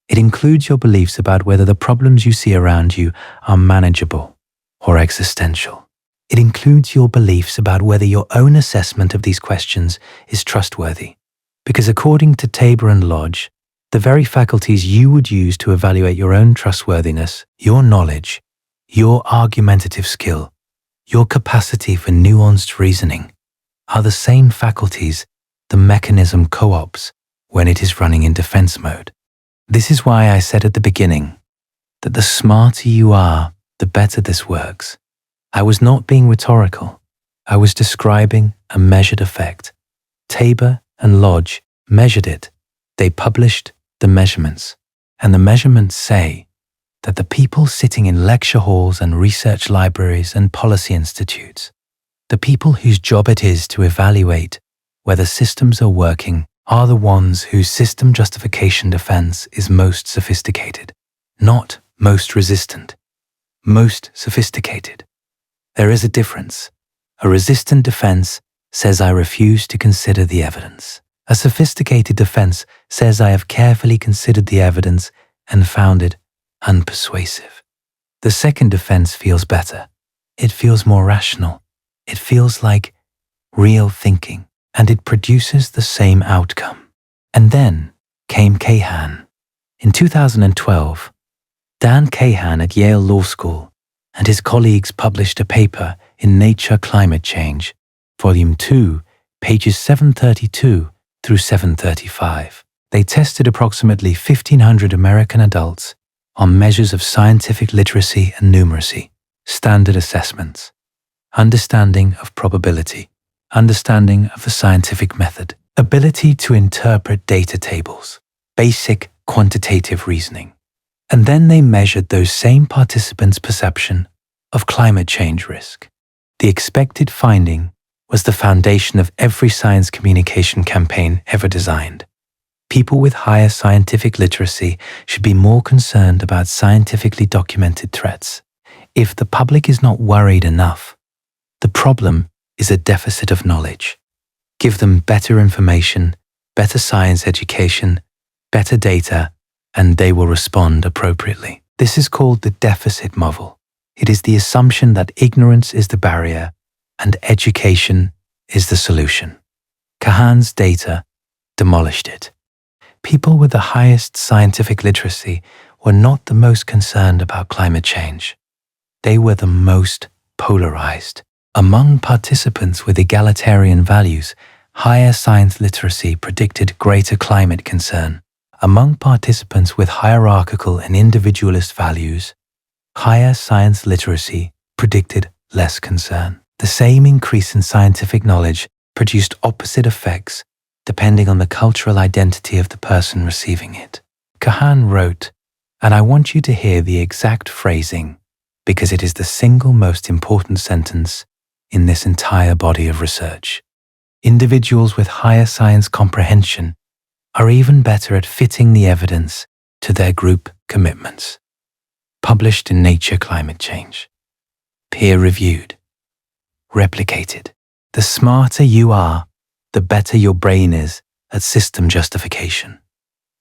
It includes your beliefs about whether the problems you see around you are manageable or existential. It includes your beliefs about whether your own assessment of these questions is trustworthy. Because according to Tabor and Lodge, the very faculties you would use to evaluate your own trustworthiness, your knowledge, your argumentative skill, your capacity for nuanced reasoning, are the same faculties the mechanism co-opts when it is running in defense mode. This is why I said at the beginning that the smarter you are, the better this works. I was not being rhetorical. I was describing a measured effect. Tabor and Lodge measured it. They published the measurements, and the measurements say that the people sitting in lecture halls and research libraries and policy institutes, the people whose job it is to evaluate whether systems are working, are the ones whose system justification defense is most sophisticated, not most resistant, most sophisticated. There is a difference. A resistant defense says I refuse to consider the evidence. A sophisticated defense says I have carefully considered the evidence and found it unpersuasive. The second defense feels better. It feels more rational. It feels like real thinking, and it produces the same outcome. And then came Kahan. In 2012, Dan Kahan at Yale Law School and his colleagues published a paper in Nature Climate Change, Volume 2, pages 732 through 735. They tested approximately 1,500 American adults on measures of scientific literacy and numeracy, standard assessments, understanding of probability, understanding of the scientific method, ability to interpret data tables, basic quantitative reasoning. And then they measured those same participants' perception of climate change risk. The expected finding was the foundation of every science communication campaign ever designed. People with higher scientific literacy should be more concerned about scientifically documented threats. If the public is not worried enough, the problem is a deficit of knowledge. Give them better information, better science education, better data, and they will respond appropriately. This is called the deficit model. It is the assumption that ignorance is the barrier and education is the solution. Kahan's data demolished it. People with the highest scientific literacy were not the most concerned about climate change. They were the most polarized. Among participants with egalitarian values, higher science literacy predicted greater climate concern. Among participants with hierarchical and individualist values, higher science literacy predicted less concern. The same increase in scientific knowledge produced opposite effects depending on the cultural identity of the person receiving it. Kahan wrote, and I want you to hear the exact phrasing because it is the single most important sentence in this entire body of research. Individuals with higher science comprehension are even better at fitting the evidence to their group commitments. Published in Nature Climate Change. Peer-reviewed. Replicated. The smarter you are, the better your brain is at system justification.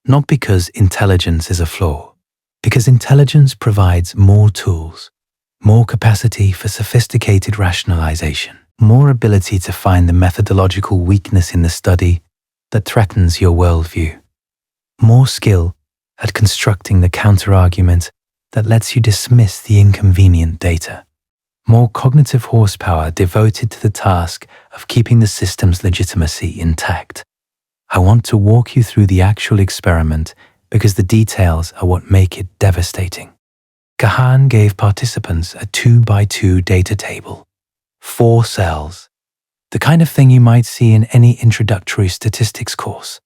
Not because intelligence is a flaw, because intelligence provides more tools, more capacity for sophisticated rationalization, more ability to find the methodological weakness in the study that threatens your worldview, more skill at constructing the counterargument that lets you dismiss the inconvenient data, more cognitive horsepower devoted to the task of keeping the system's legitimacy intact. I want to walk you through the actual experiment because the details are what make it devastating. Kahan gave participants a 2x2 data table, 4 cells, the kind of thing you might see in any introductory statistics course.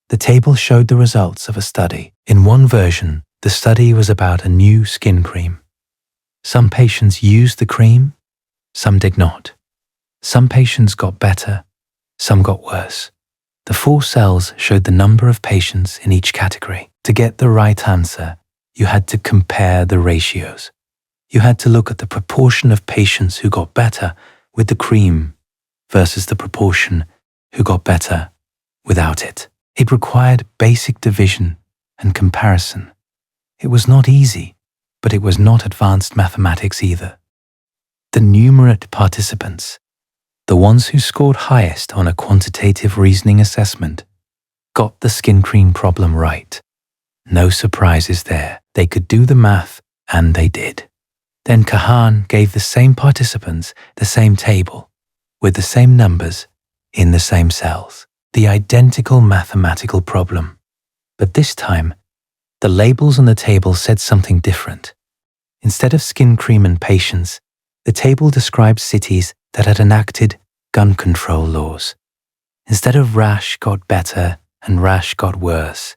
The table showed the results of a study. In one version, the study was about a new skin cream. Some patients used the cream, some did not. Some patients got better, some got worse. The 4 cells showed the number of patients in each category. To get the right answer, you had to compare the ratios. You had to look at the proportion of patients who got better with the cream versus the proportion who got better without it. It required basic division and comparison. It was not easy, but it was not advanced mathematics either. The numerate participants, the ones who scored highest on a quantitative reasoning assessment, got the skin cream problem right. No surprises there. They could do the math, and they did. Then Kahan gave the same participants the same table, with the same numbers, in the same cells. The identical mathematical problem. But this time, the labels on the table said something different. Instead of skin cream and patience, the table described cities that had enacted gun control laws. Instead of rash got better and rash got worse,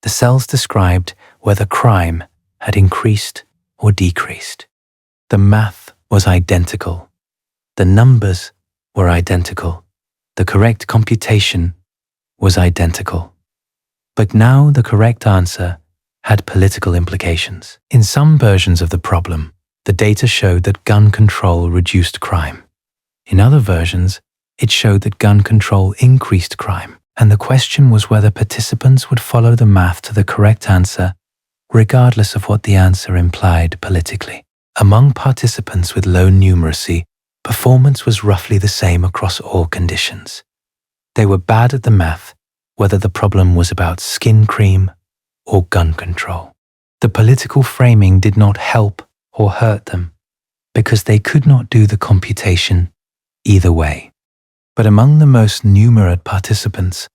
the cells described whether crime had increased or decreased. The math was identical. The numbers were identical. The correct computation was identical. But now the correct answer had political implications. In some versions of the problem, the data showed that gun control reduced crime. In other versions, it showed that gun control increased crime. And the question was whether participants would follow the math to the correct answer, regardless of what the answer implied politically. Among participants with low numeracy, performance was roughly the same across all conditions. They were bad at the math, whether the problem was about skin cream or gun control. The political framing did not help or hurt them, because they could not do the computation either way. But among the most numerate participants,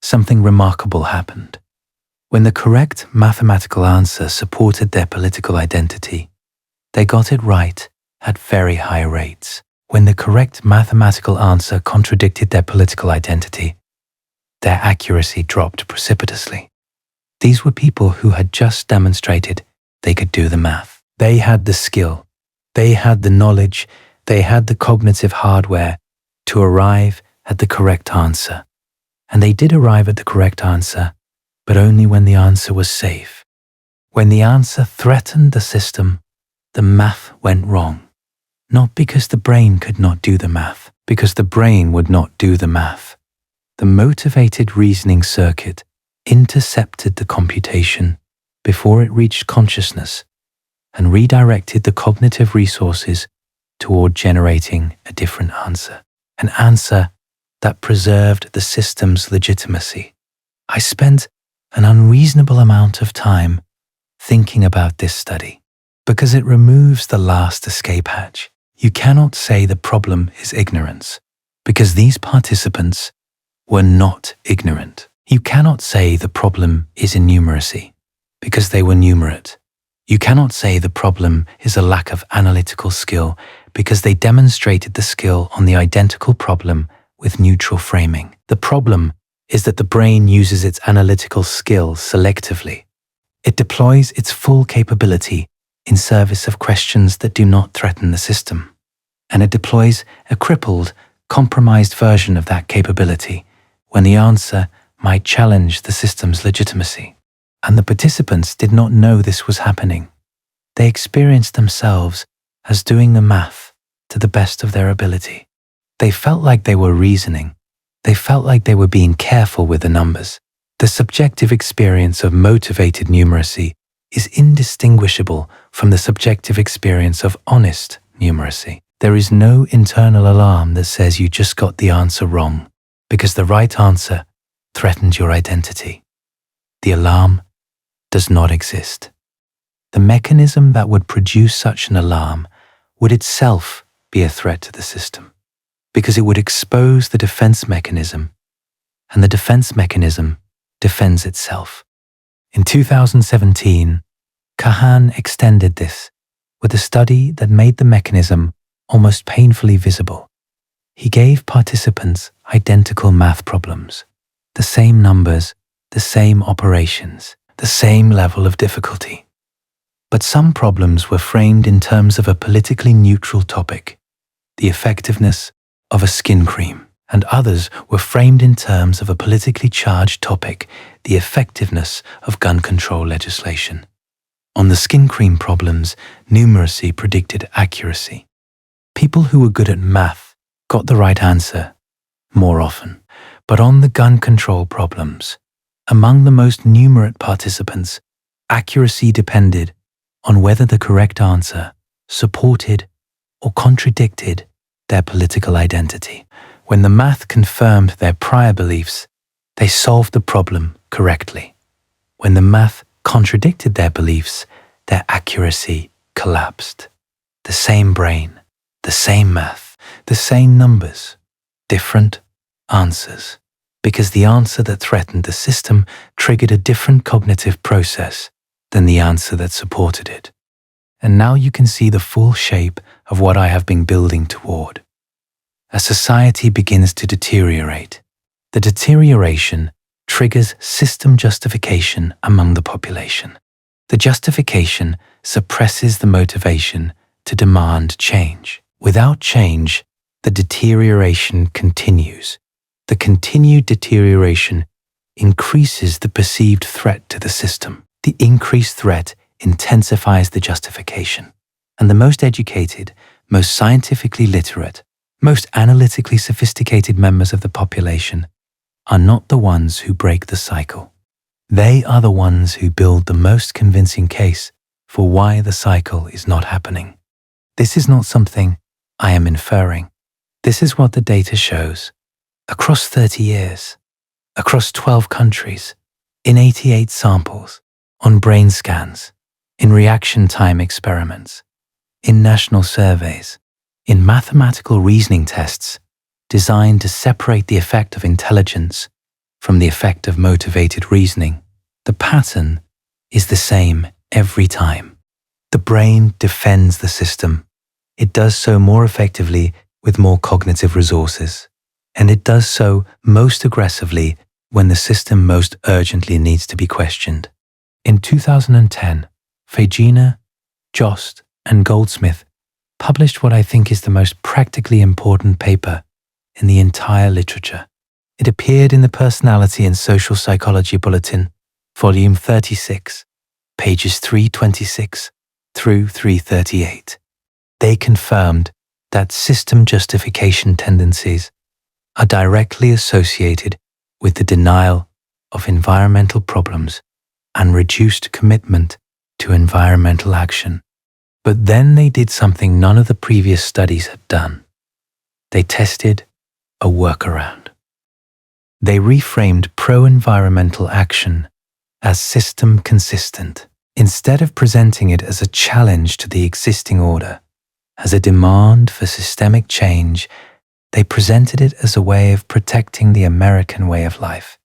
something remarkable happened. When the correct mathematical answer supported their political identity, they got it right at very high rates. When the correct mathematical answer contradicted their political identity, their accuracy dropped precipitously. These were people who had just demonstrated they could do the math. They had the skill, they had the knowledge, they had the cognitive hardware to arrive at the correct answer. And they did arrive at the correct answer, but only when the answer was safe. When the answer threatened the system, the math went wrong. Not because the brain could not do the math, because the brain would not do the math. The motivated reasoning circuit intercepted the computation before it reached consciousness and redirected the cognitive resources toward generating a different answer, an answer that preserved the system's legitimacy. I spent an unreasonable amount of time thinking about this study because it removes the last escape hatch. You cannot say the problem is ignorance because these participants were not ignorant. You cannot say the problem is innumeracy because they were numerate. You cannot say the problem is a lack of analytical skill because they demonstrated the skill on the identical problem with neutral framing. The problem is that the brain uses its analytical skill selectively. It deploys its full capability in service of questions that do not threaten the system. And it deploys a crippled, compromised version of that capability when the answer might challenge the system's legitimacy. And the participants did not know this was happening. They experienced themselves as doing the math to the best of their ability. They felt like they were reasoning. They felt like they were being careful with the numbers. The subjective experience of motivated numeracy is indistinguishable from the subjective experience of honest numeracy. There is no internal alarm that says you just got the answer wrong because the right answer threatened your identity. The alarm does not exist. The mechanism that would produce such an alarm would itself be a threat to the system because it would expose the defense mechanism, and the defense mechanism defends itself. In 2017, Kahan extended this with a study that made the mechanism almost painfully visible. He gave participants identical math problems, the same numbers, the same operations, the same level of difficulty. But some problems were framed in terms of a politically neutral topic, the effectiveness of a skin cream, and others were framed in terms of a politically charged topic, the effectiveness of gun control legislation. On the skin cream problems, numeracy predicted accuracy. People who were good at math got the right answer more often. But on the gun control problems, among the most numerate participants, accuracy depended on whether the correct answer supported or contradicted their political identity. When the math confirmed their prior beliefs, they solved the problem correctly. When the math contradicted their beliefs, their accuracy collapsed. The same brain, the same math, the same numbers, different answers. Because the answer that threatened the system triggered a different cognitive process than the answer that supported it. And now you can see the full shape of what I have been building toward. A society begins to deteriorate. The deterioration triggers system justification among the population. The justification suppresses the motivation to demand change. Without change, the deterioration continues. The continued deterioration increases the perceived threat to the system. The increased threat intensifies the justification. And the most educated, most scientifically literate, most analytically sophisticated members of the population are not the ones who break the cycle. They are the ones who build the most convincing case for why the cycle is not happening. This is not something I am inferring. This is what the data shows. Across 30 years, across 12 countries, in 88 samples, on brain scans, in reaction time experiments, in national surveys, in mathematical reasoning tests designed to separate the effect of intelligence from the effect of motivated reasoning, the pattern is the same every time. The brain defends the system. It does so more effectively with more cognitive resources. And it does so most aggressively when the system most urgently needs to be questioned. In 2010, John Jost, and Goldsmith published what I think is the most practically important paper in the entire literature. It appeared in the Personality and Social Psychology Bulletin, volume 36, pages 326 through 338. They confirmed that system justification tendencies are directly associated with the denial of environmental problems and reduced commitment to environmental action. But then they did something none of the previous studies had done. They tested a workaround. They reframed pro-environmental action as system consistent. Instead of presenting it as a challenge to the existing order, as a demand for systemic change, they presented it as a way of protecting the American way of life,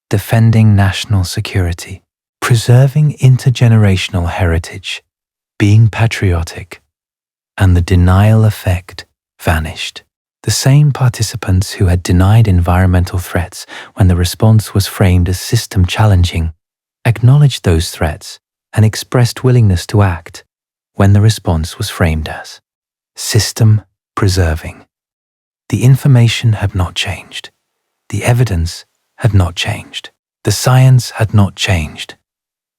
defending national security, preserving intergenerational heritage, being patriotic, and the denial effect vanished. The same participants who had denied environmental threats when the response was framed as system challenging acknowledged those threats and expressed willingness to act when the response was framed as system preserving. The information had not changed. The evidence had not changed. The science had not changed.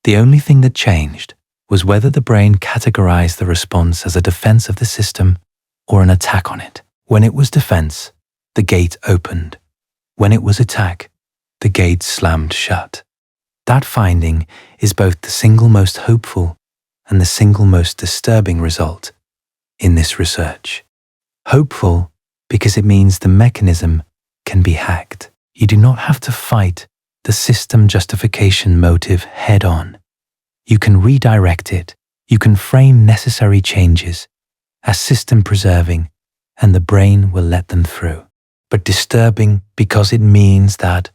The only thing that changed was whether the brain categorized the response as a defense of the system or an attack on it. When it was defense, the gate opened. When it was attack, the gate slammed shut. That finding is both the single most hopeful and the single most disturbing result in this research. Hopeful because it means the mechanism can be hacked. You do not have to fight the system justification motive head-on. You can redirect it. You can frame necessary changes as system-preserving, and the brain will let them through. But disturbing because it means that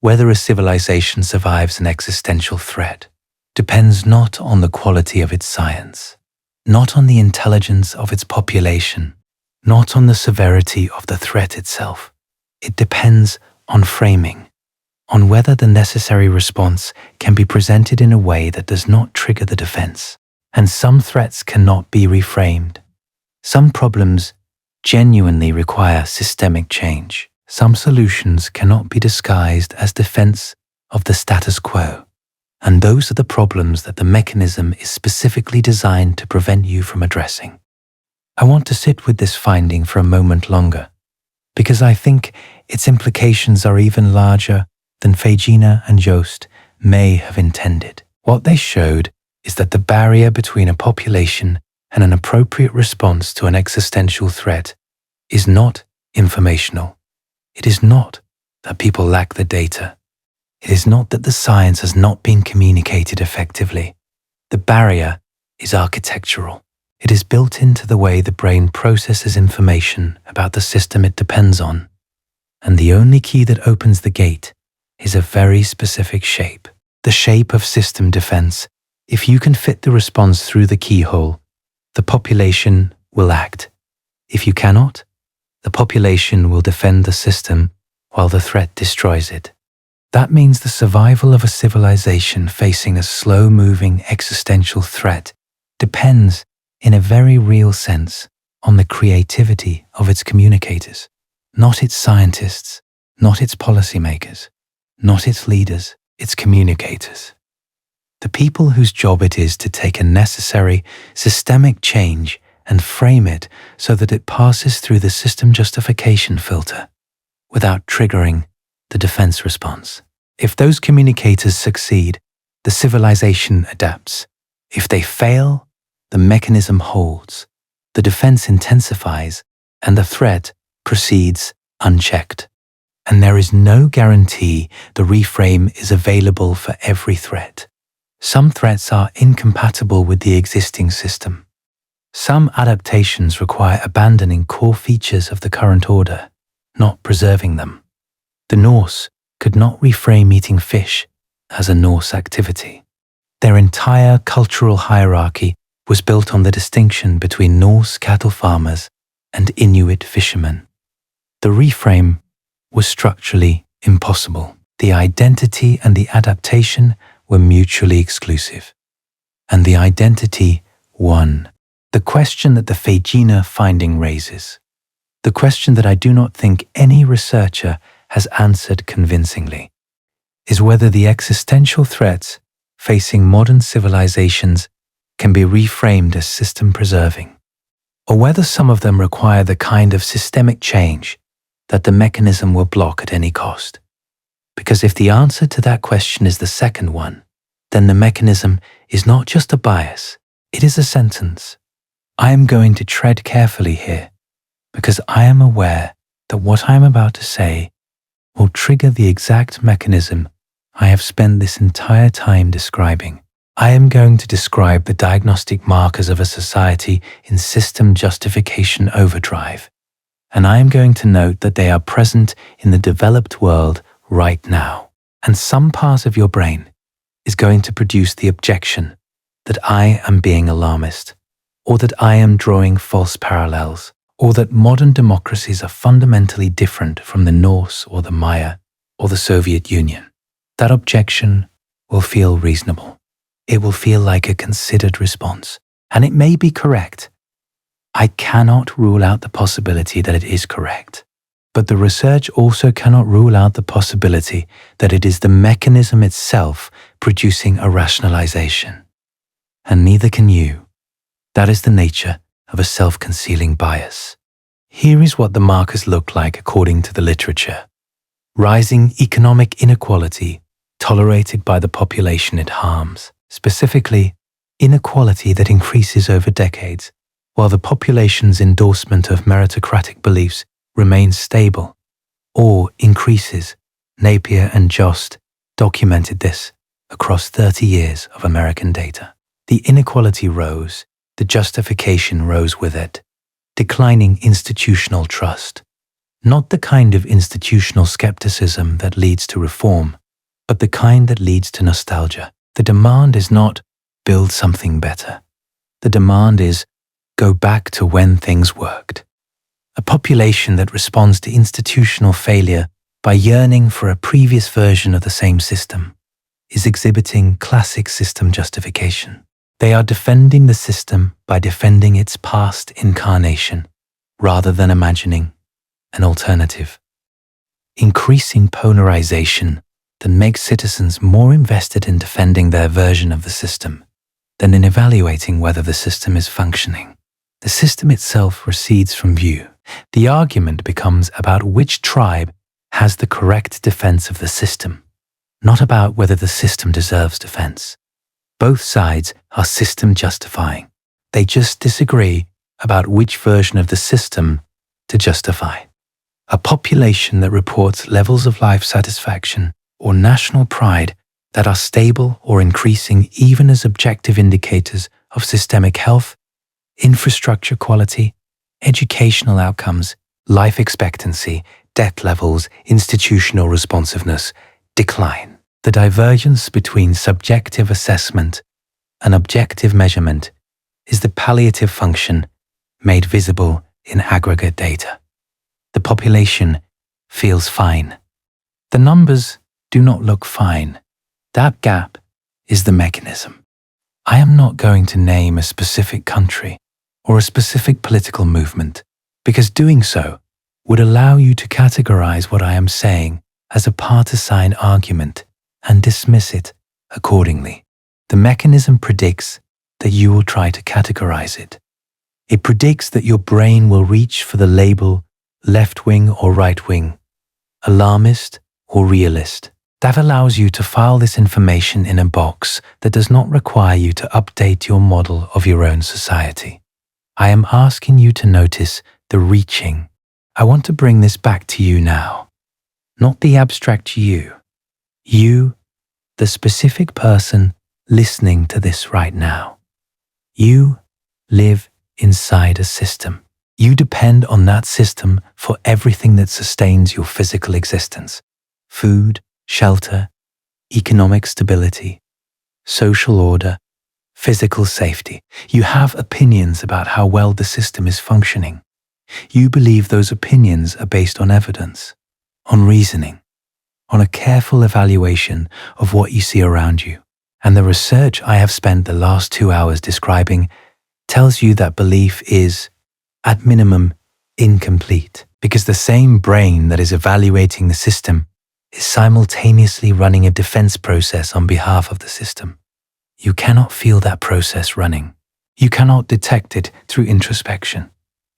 whether a civilization survives an existential threat depends not on the quality of its science, not on the intelligence of its population, not on the severity of the threat itself. It depends on framing, on whether the necessary response can be presented in a way that does not trigger the defense. And some threats cannot be reframed. Some problems genuinely require systemic change. Some solutions cannot be disguised as defense of the status quo. And those are the problems that the mechanism is specifically designed to prevent you from addressing. I want to sit with this finding for a moment longer, because I think its implications are even larger than John and Jost may have intended. What they showed is that the barrier between a population and an appropriate response to an existential threat is not informational. It is not that people lack the data. It is not that the science has not been communicated effectively. The barrier is architectural. It is built into the way the brain processes information about the system it depends on. And the only key that opens the gate is a very specific shape, the shape of system defense. If you can fit the response through the keyhole, the population will act. If you cannot, the population will defend the system while the threat destroys it. That means the survival of a civilization facing a slow-moving existential threat depends, in a very real sense, on the creativity of its communicators, not its scientists, not its policymakers, not its leaders, its communicators. The people whose job it is to take a necessary, systemic change and frame it so that it passes through the system justification filter without triggering the defense response. If those communicators succeed, the civilization adapts. If they fail, the mechanism holds, the defense intensifies, and the threat proceeds unchecked. And there is no guarantee the reframe is available for every threat. Some threats are incompatible with the existing system. Some adaptations require abandoning core features of the current order, not preserving them. The Norse could not reframe eating fish as a Norse activity. Their entire cultural hierarchy was built on the distinction between Norse cattle farmers and Inuit fishermen. The reframe was structurally impossible. The identity and the adaptation were mutually exclusive. And the identity won. The question that the Fegina finding raises, the question that I do not think any researcher has answered convincingly, is whether the existential threats facing modern civilizations can be reframed as system-preserving, or whether some of them require the kind of systemic change that the mechanism will block at any cost. Because if the answer to that question is the second one, then the mechanism is not just a bias, it is a sentence. I am going to tread carefully here, because I am aware that what I am about to say will trigger the exact mechanism I have spent this entire time describing. I am going to describe the diagnostic markers of a society in system justification overdrive, and I am going to note that they are present in the developed world right now. And some part of your brain is going to produce the objection that I am being alarmist, or that I am drawing false parallels, or that modern democracies are fundamentally different from the Norse or the Maya or the Soviet Union. That objection will feel reasonable. It will feel like a considered response, and it may be correct. I cannot rule out the possibility that it is correct, but the research also cannot rule out the possibility that it is the mechanism itself producing a rationalization. And neither can you. That is the nature of a self-concealing bias. Here is what the markers look like according to the literature. Rising economic inequality tolerated by the population it harms, specifically inequality that increases over decades, while the population's endorsement of meritocratic beliefs remains stable or increases. Napier and Jost documented this across 30 years of American data. The inequality rose, the justification rose with it, declining institutional trust. Not the kind of institutional skepticism that leads to reform, but the kind that leads to nostalgia. The demand is not build something better. The demand is go back to when things worked. A population that responds to institutional failure by yearning for a previous version of the same system is exhibiting classic system justification. They are defending the system by defending its past incarnation rather than imagining an alternative. Increasing polarization that makes citizens more invested in defending their version of the system than in evaluating whether the system is functioning. The system itself recedes from view. The argument becomes about which tribe has the correct defense of the system, not about whether the system deserves defense. Both sides are system justifying. They just disagree about which version of the system to justify. A population that reports levels of life satisfaction or national pride that are stable or increasing even as objective indicators of systemic health, infrastructure quality, educational outcomes, life expectancy, debt levels, institutional responsiveness decline. The divergence between subjective assessment and objective measurement is the palliative function made visible in aggregate data. The population feels fine. The numbers do not look fine. That gap is the mechanism. I am not going to name a specific country or a specific political movement, because doing so would allow you to categorize what I am saying as a partisan argument and dismiss it accordingly. The mechanism predicts that you will try to categorize it. It predicts that your brain will reach for the label left-wing or right-wing, alarmist or realist. That allows you to file this information in a box that does not require you to update your model of your own society. I am asking you to notice the reaching. I want to bring this back to you now, not the abstract you. You, the specific person listening to this right now. You live inside a system. You depend on that system for everything that sustains your physical existence. Food, shelter, economic stability, social order, physical safety. You have opinions about how well the system is functioning. You believe those opinions are based on evidence, on reasoning, on a careful evaluation of what you see around you. And the research I have spent the last 2 hours describing tells you that belief is, at minimum, incomplete, because the same brain that is evaluating the system is simultaneously running a defense process on behalf of the system. You cannot feel that process running. You cannot detect it through introspection.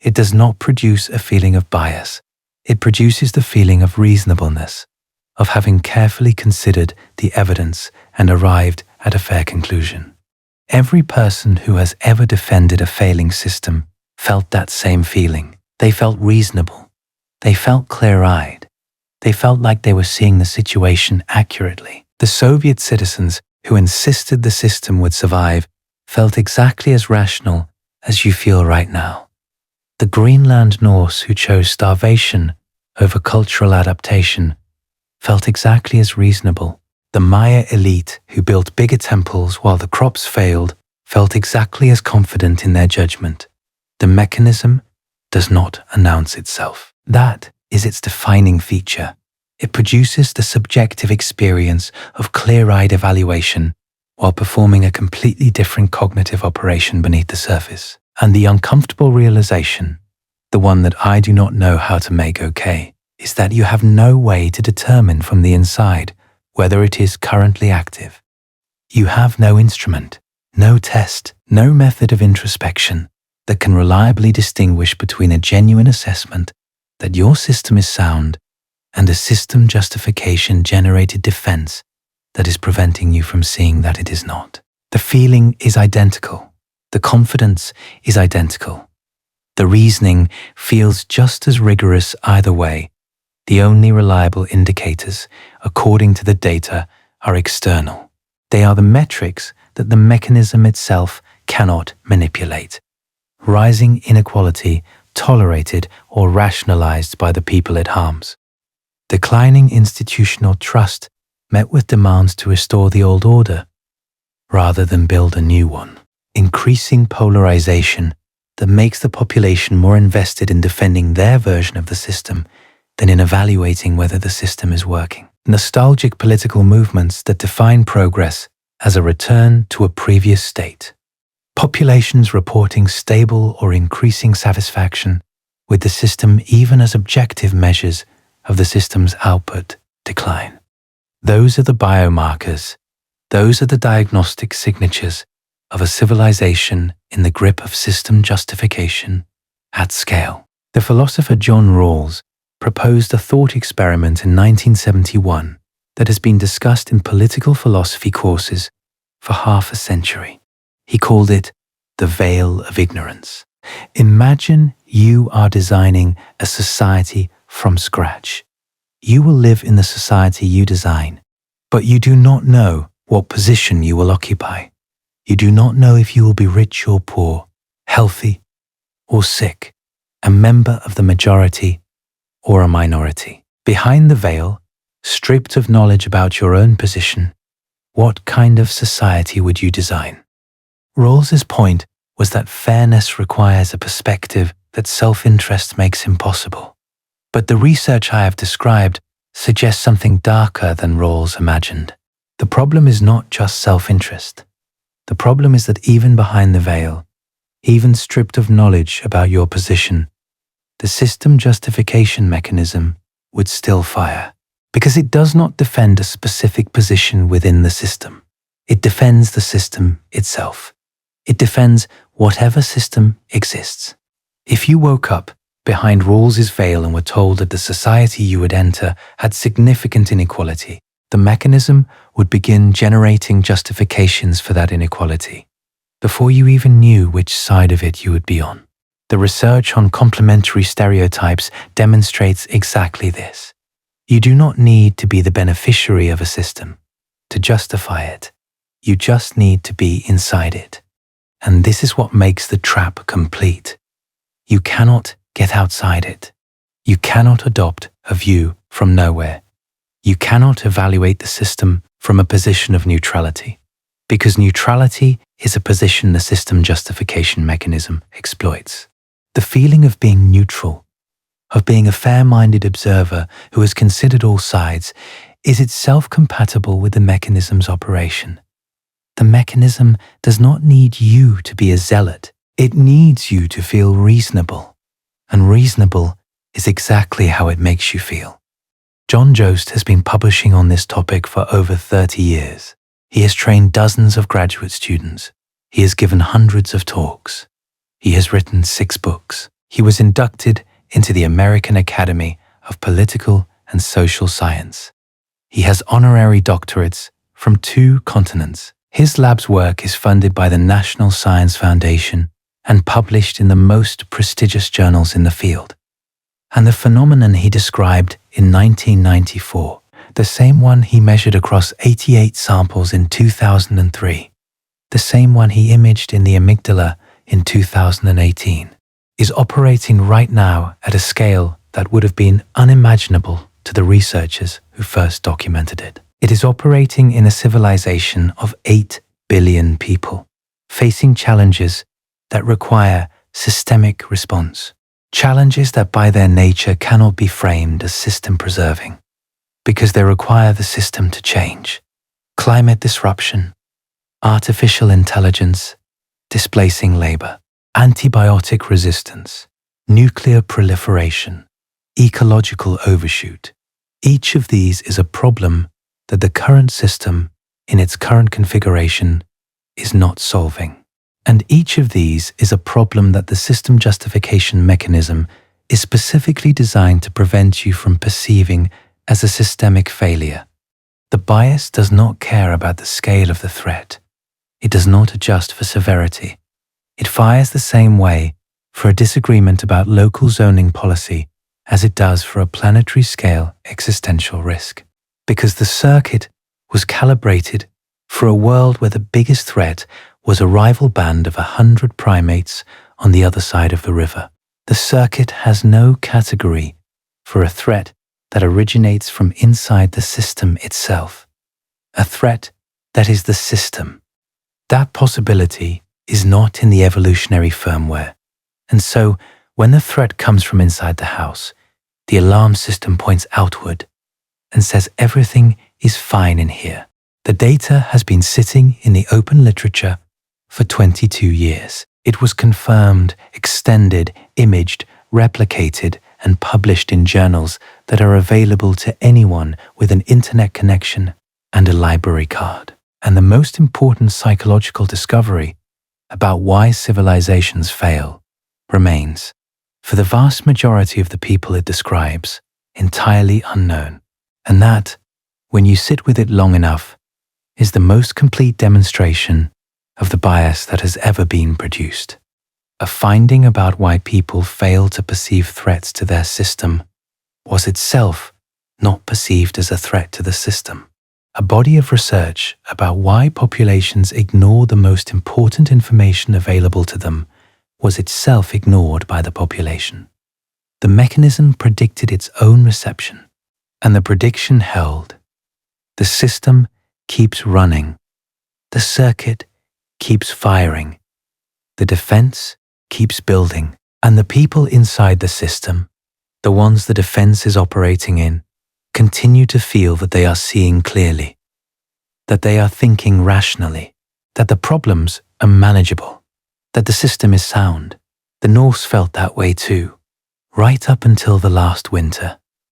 It does not produce a feeling of bias. It produces the feeling of reasonableness, of having carefully considered the evidence and arrived at a fair conclusion. Every person who has ever defended a failing system felt that same feeling. They felt reasonable. They felt clear-eyed. They felt like they were seeing the situation accurately. The Soviet citizens who insisted the system would survive felt exactly as rational as you feel right now. The Greenland Norse who chose starvation over cultural adaptation felt exactly as reasonable. The Maya elite who built bigger temples while the crops failed felt exactly as confident in their judgment. The mechanism does not announce itself. That is its defining feature. It produces the subjective experience of clear-eyed evaluation while performing a completely different cognitive operation beneath the surface. And the uncomfortable realization, the one that I do not know how to make okay, is that you have no way to determine from the inside whether it is currently active. You have no instrument, no test, no method of introspection that can reliably distinguish between a genuine assessment that your system is sound and a system justification-generated defense that is preventing you from seeing that it is not. The feeling is identical. The confidence is identical. The reasoning feels just as rigorous either way. The only reliable indicators, according to the data, are external. They are the metrics that the mechanism itself cannot manipulate. Rising inequality tolerated or rationalized by the people it harms. Declining institutional trust met with demands to restore the old order rather than build a new one. Increasing polarization that makes the population more invested in defending their version of the system than in evaluating whether the system is working. Nostalgic political movements that define progress as a return to a previous state. Populations reporting stable or increasing satisfaction with the system even as objective measures of the system's output decline. Those are the biomarkers. Those are the diagnostic signatures of a civilization in the grip of system justification at scale. The philosopher John Rawls proposed a thought experiment in 1971 that has been discussed in political philosophy courses for half a century. He called it the veil of ignorance. Imagine you are designing a society from scratch. You will live in the society you design, but you do not know what position you will occupy. You do not know if you will be rich or poor, healthy or sick, a member of the majority or a minority. Behind the veil, stripped of knowledge about your own position, what kind of society would you design? Rawls's point was that fairness requires a perspective that self-interest makes impossible. But the research I have described suggests something darker than Rawls imagined. The problem is not just self-interest. The problem is that even behind the veil, even stripped of knowledge about your position, the system justification mechanism would still fire, because it does not defend a specific position within the system. It defends the system itself. It defends whatever system exists. If you woke up behind Rawls's veil and were told that the society you would enter had significant inequality, the mechanism would begin generating justifications for that inequality before you even knew which side of it you would be on. The research on complementary stereotypes demonstrates exactly this. You do not need to be the beneficiary of a system to justify it. You just need to be inside it. And this is what makes the trap complete. You cannot get outside it. You cannot adopt a view from nowhere. You cannot evaluate the system from a position of neutrality, because neutrality is a position the system justification mechanism exploits. The feeling of being neutral, of being a fair-minded observer who has considered all sides, is itself compatible with the mechanism's operation. The mechanism does not need you to be a zealot. It needs you to feel reasonable. And reasonable is exactly how it makes you feel. John Jost has been publishing on this topic for over 30 years. He has trained dozens of graduate students. He has given hundreds of talks. He has written 6 books. He was inducted into the American Academy of Political and Social Science. He has honorary doctorates from 2 continents. His lab's work is funded by the National Science Foundation and published in the most prestigious journals in the field. And the phenomenon he described in 1994, the same one he measured across 88 samples in 2003, the same one he imaged in the amygdala in 2018, is operating right now at a scale that would have been unimaginable to the researchers who first documented it. It is operating in a civilization of 8 billion people, facing challenges that require systemic response. Challenges that by their nature cannot be framed as system-preserving, because they require the system to change. Climate disruption, artificial intelligence, displacing labor, antibiotic resistance, nuclear proliferation, ecological overshoot. Each of these is a problem that the current system, in its current configuration, is not solving. And each of these is a problem that the system justification mechanism is specifically designed to prevent you from perceiving as a systemic failure. The bias does not care about the scale of the threat. It does not adjust for severity. It fires the same way for a disagreement about local zoning policy as it does for a planetary scale existential risk. Because the circuit was calibrated for a world where the biggest threat was a rival band of 100 primates on the other side of the river. The circuit has no category for a threat that originates from inside the system itself, a threat that is the system. That possibility is not in the evolutionary firmware, and so when the threat comes from inside the house, the alarm system points outward and says everything is fine in here. The data has been sitting in the open literature for 22 years. It was confirmed, extended, imaged, replicated, and published in journals that are available to anyone with an internet connection and a library card. And the most important psychological discovery about why civilizations fail remains, for the vast majority of the people it describes, entirely unknown. And that, when you sit with it long enough, is the most complete demonstration of the bias that has ever been produced. A finding about why people fail to perceive threats to their system was itself not perceived as a threat to the system. A body of research about why populations ignore the most important information available to them was itself ignored by the population. The mechanism predicted its own reception, and the prediction held. The system keeps running. The circuit keeps firing. The defense keeps building. And the people inside the system, the ones the defense is operating in, continue to feel that they are seeing clearly, that they are thinking rationally, that the problems are manageable, that the system is sound. The Norse felt that way too, right up until the last winter.